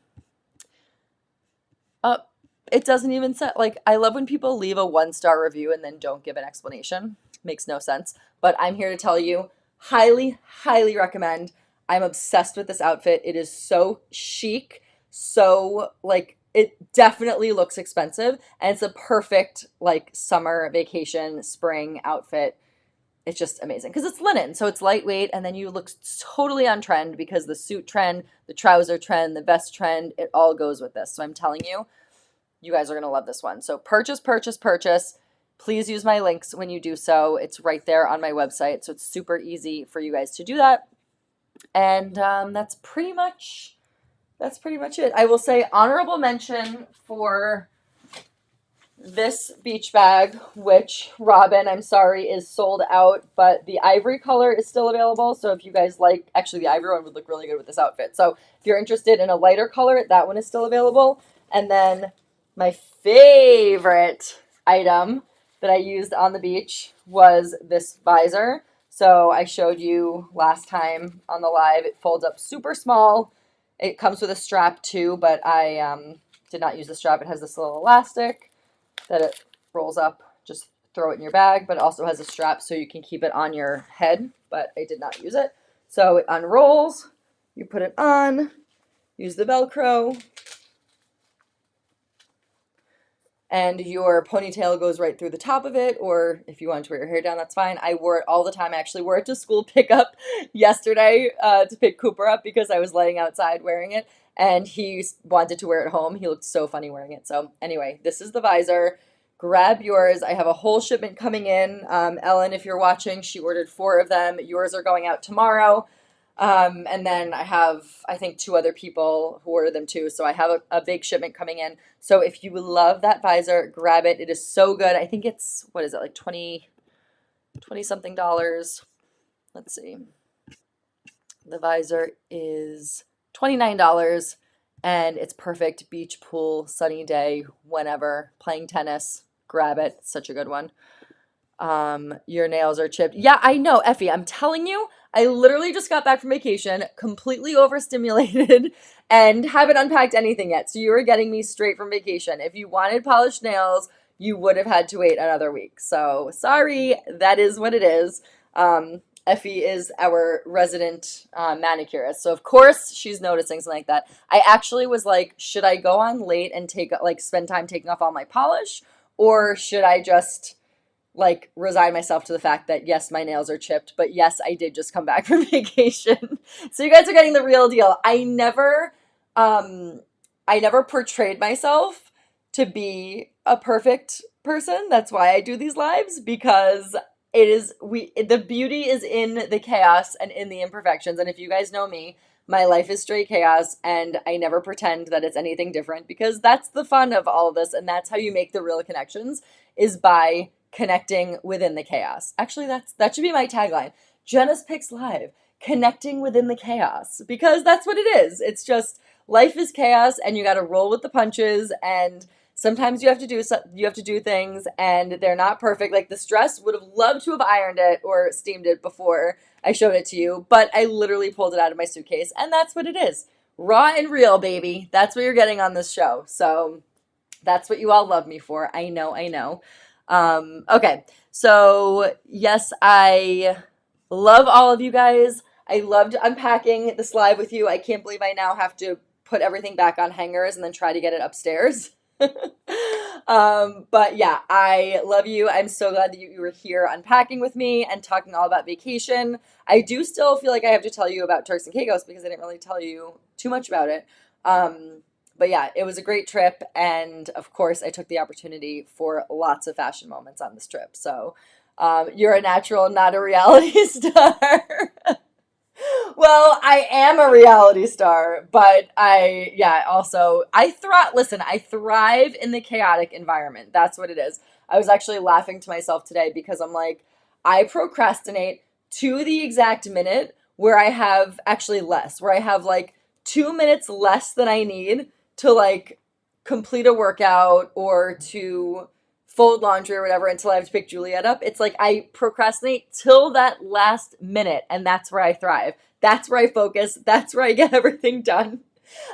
It doesn't even say, like, I love when people leave a 1-star review and then don't give an explanation. Makes no sense. But I'm here to tell you, highly, highly recommend. I'm obsessed with this outfit. It is so chic, so, like, it definitely looks expensive, and it's a perfect, like, summer vacation, spring outfit. It's just amazing because it's linen, so it's lightweight, and then you look totally on trend because the suit trend, the trouser trend, the vest trend, it all goes with this. So I'm telling you, you guys are going to love this one. So purchase, purchase, purchase. Please use my links when you do so. It's right there on my website, so it's super easy for you guys to do that. And that's pretty much it. I will say honorable mention for this beach bag, which, Robin, I'm sorry, is sold out, but the ivory color is still available. So if you guys like, actually the ivory one would look really good with this outfit. So if you're interested in a lighter color, that one is still available. And then my favorite item that I used on the beach was this visor. So I showed you last time on the live, it folds up super small. It comes with a strap too, but I did not use the strap. It has this little elastic that it rolls up, just throw it in your bag, but it also has a strap so you can keep it on your head, but I did not use it. So it unrolls, you put it on, use the Velcro, and your ponytail goes right through the top of it, or if you want to wear your hair down, that's fine. I wore it all the time. I actually wore it to school pickup yesterday to pick Cooper up because I was laying outside wearing it, and he wanted to wear it home. He looked so funny wearing it. So anyway, this is the visor. Grab yours. I have a whole shipment coming in. Ellen, if you're watching, she ordered 4 of them. Yours are going out tomorrow. And then I have, I think, 2 other people who ordered them too. So I have a big shipment coming in. So if you love that visor, grab it. It is so good. I think it's, what is it, like 20 something dollars. Let's see. The visor is $29 and it's perfect beach, pool, sunny day, whenever, playing tennis. Grab it. It's such a good one. Your nails are chipped. Yeah, I know, Effie. I'm telling you, I literally just got back from vacation, completely overstimulated, and haven't unpacked anything yet. So you were getting me straight from vacation. If you wanted polished nails, you would have had to wait another week. So sorry, that is what it is. Effie is our resident manicurist. So of course she's noticing something like that. I actually was like, should I go on late and spend time taking off all my polish? Or should I just like resign myself to the fact that yes, my nails are chipped, but yes, I did just come back from vacation. So you guys are getting the real deal. I never portrayed myself to be a perfect person. That's why I do these lives, because the beauty is in the chaos and in the imperfections. And if you guys know me, my life is straight chaos, and I never pretend that it's anything different, because that's the fun of all of this, and that's how you make the real connections, is by connecting within the chaos. Actually, that should be my tagline. Jena's Picks Live, connecting within the chaos, because that's what it is. It's just life is chaos, and you got to roll with the punches, and sometimes you have to do things, and they're not perfect. Like this dress, would have loved to have ironed it or steamed it before I showed it to you, but I literally pulled it out of my suitcase, and that's what it is. Raw and real, baby. That's what you're getting on this show. So that's what you all love me for. I know, I know. Okay, so yes, I love all of you guys. I loved unpacking this live with you. I can't believe I now have to put everything back on hangers and then try to get it upstairs. But yeah, I love you. I'm so glad that you were here unpacking with me and talking all about vacation. I do still feel like I have to tell you about Turks and Caicos because I didn't really tell you too much about it. But yeah, it was a great trip, and of course, I took the opportunity for lots of fashion moments on this trip. So, you're a natural, not a reality star. Well, I am a reality star, but I thrive in the chaotic environment. That's what it is. I was actually laughing to myself today because I'm like, I procrastinate to the exact minute where I have actually less, where I have like 2 minutes less than I need to like complete a workout or to fold laundry or whatever until I have to pick Juliet up. It's like I procrastinate till that last minute, and that's where I thrive. That's where I focus. That's where I get everything done.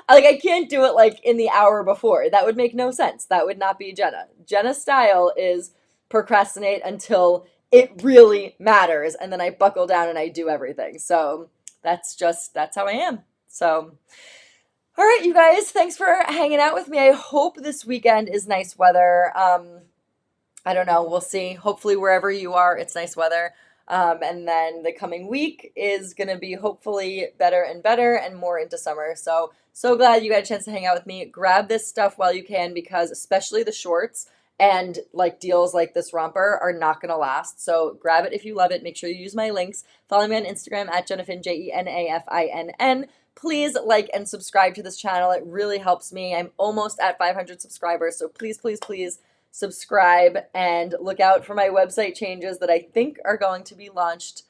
Like I can't do it like in the hour before. That would make no sense. That would not be Jena. Jena's style is procrastinate until it really matters, and then I buckle down and I do everything. So that's how I am. So all right, you guys, thanks for hanging out with me. I hope this weekend is nice weather. I don't know. We'll see. Hopefully, wherever you are, it's nice weather. And then the coming week is going to be hopefully better and better and more into summer. So glad you got a chance to hang out with me. Grab this stuff while you can, because especially the shorts and like deals like this romper are not going to last. So grab it if you love it. Make sure you use my links. Follow me on Instagram at Jenafin, JENAFINN. Please like and subscribe to this channel. It really helps me. I'm almost at 500 subscribers. So please, please, please subscribe and look out for my website changes that I think are going to be launched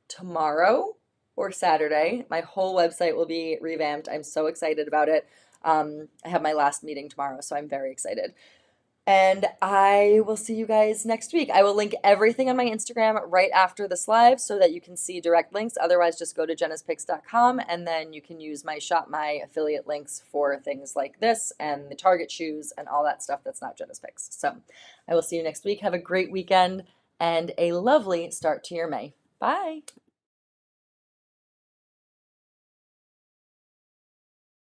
tomorrow or Saturday. My whole website will be revamped. I'm so excited about it. I have my last meeting tomorrow, so I'm very excited. And I will see you guys next week. I will link everything on my Instagram right after this live so that you can see direct links. Otherwise, just go to jenaspicks.com and then you can use my Shop My affiliate links for things like this and the Target shoes and all that stuff that's not Jena's Picks. So I will see you next week. Have a great weekend and a lovely start to your May. Bye.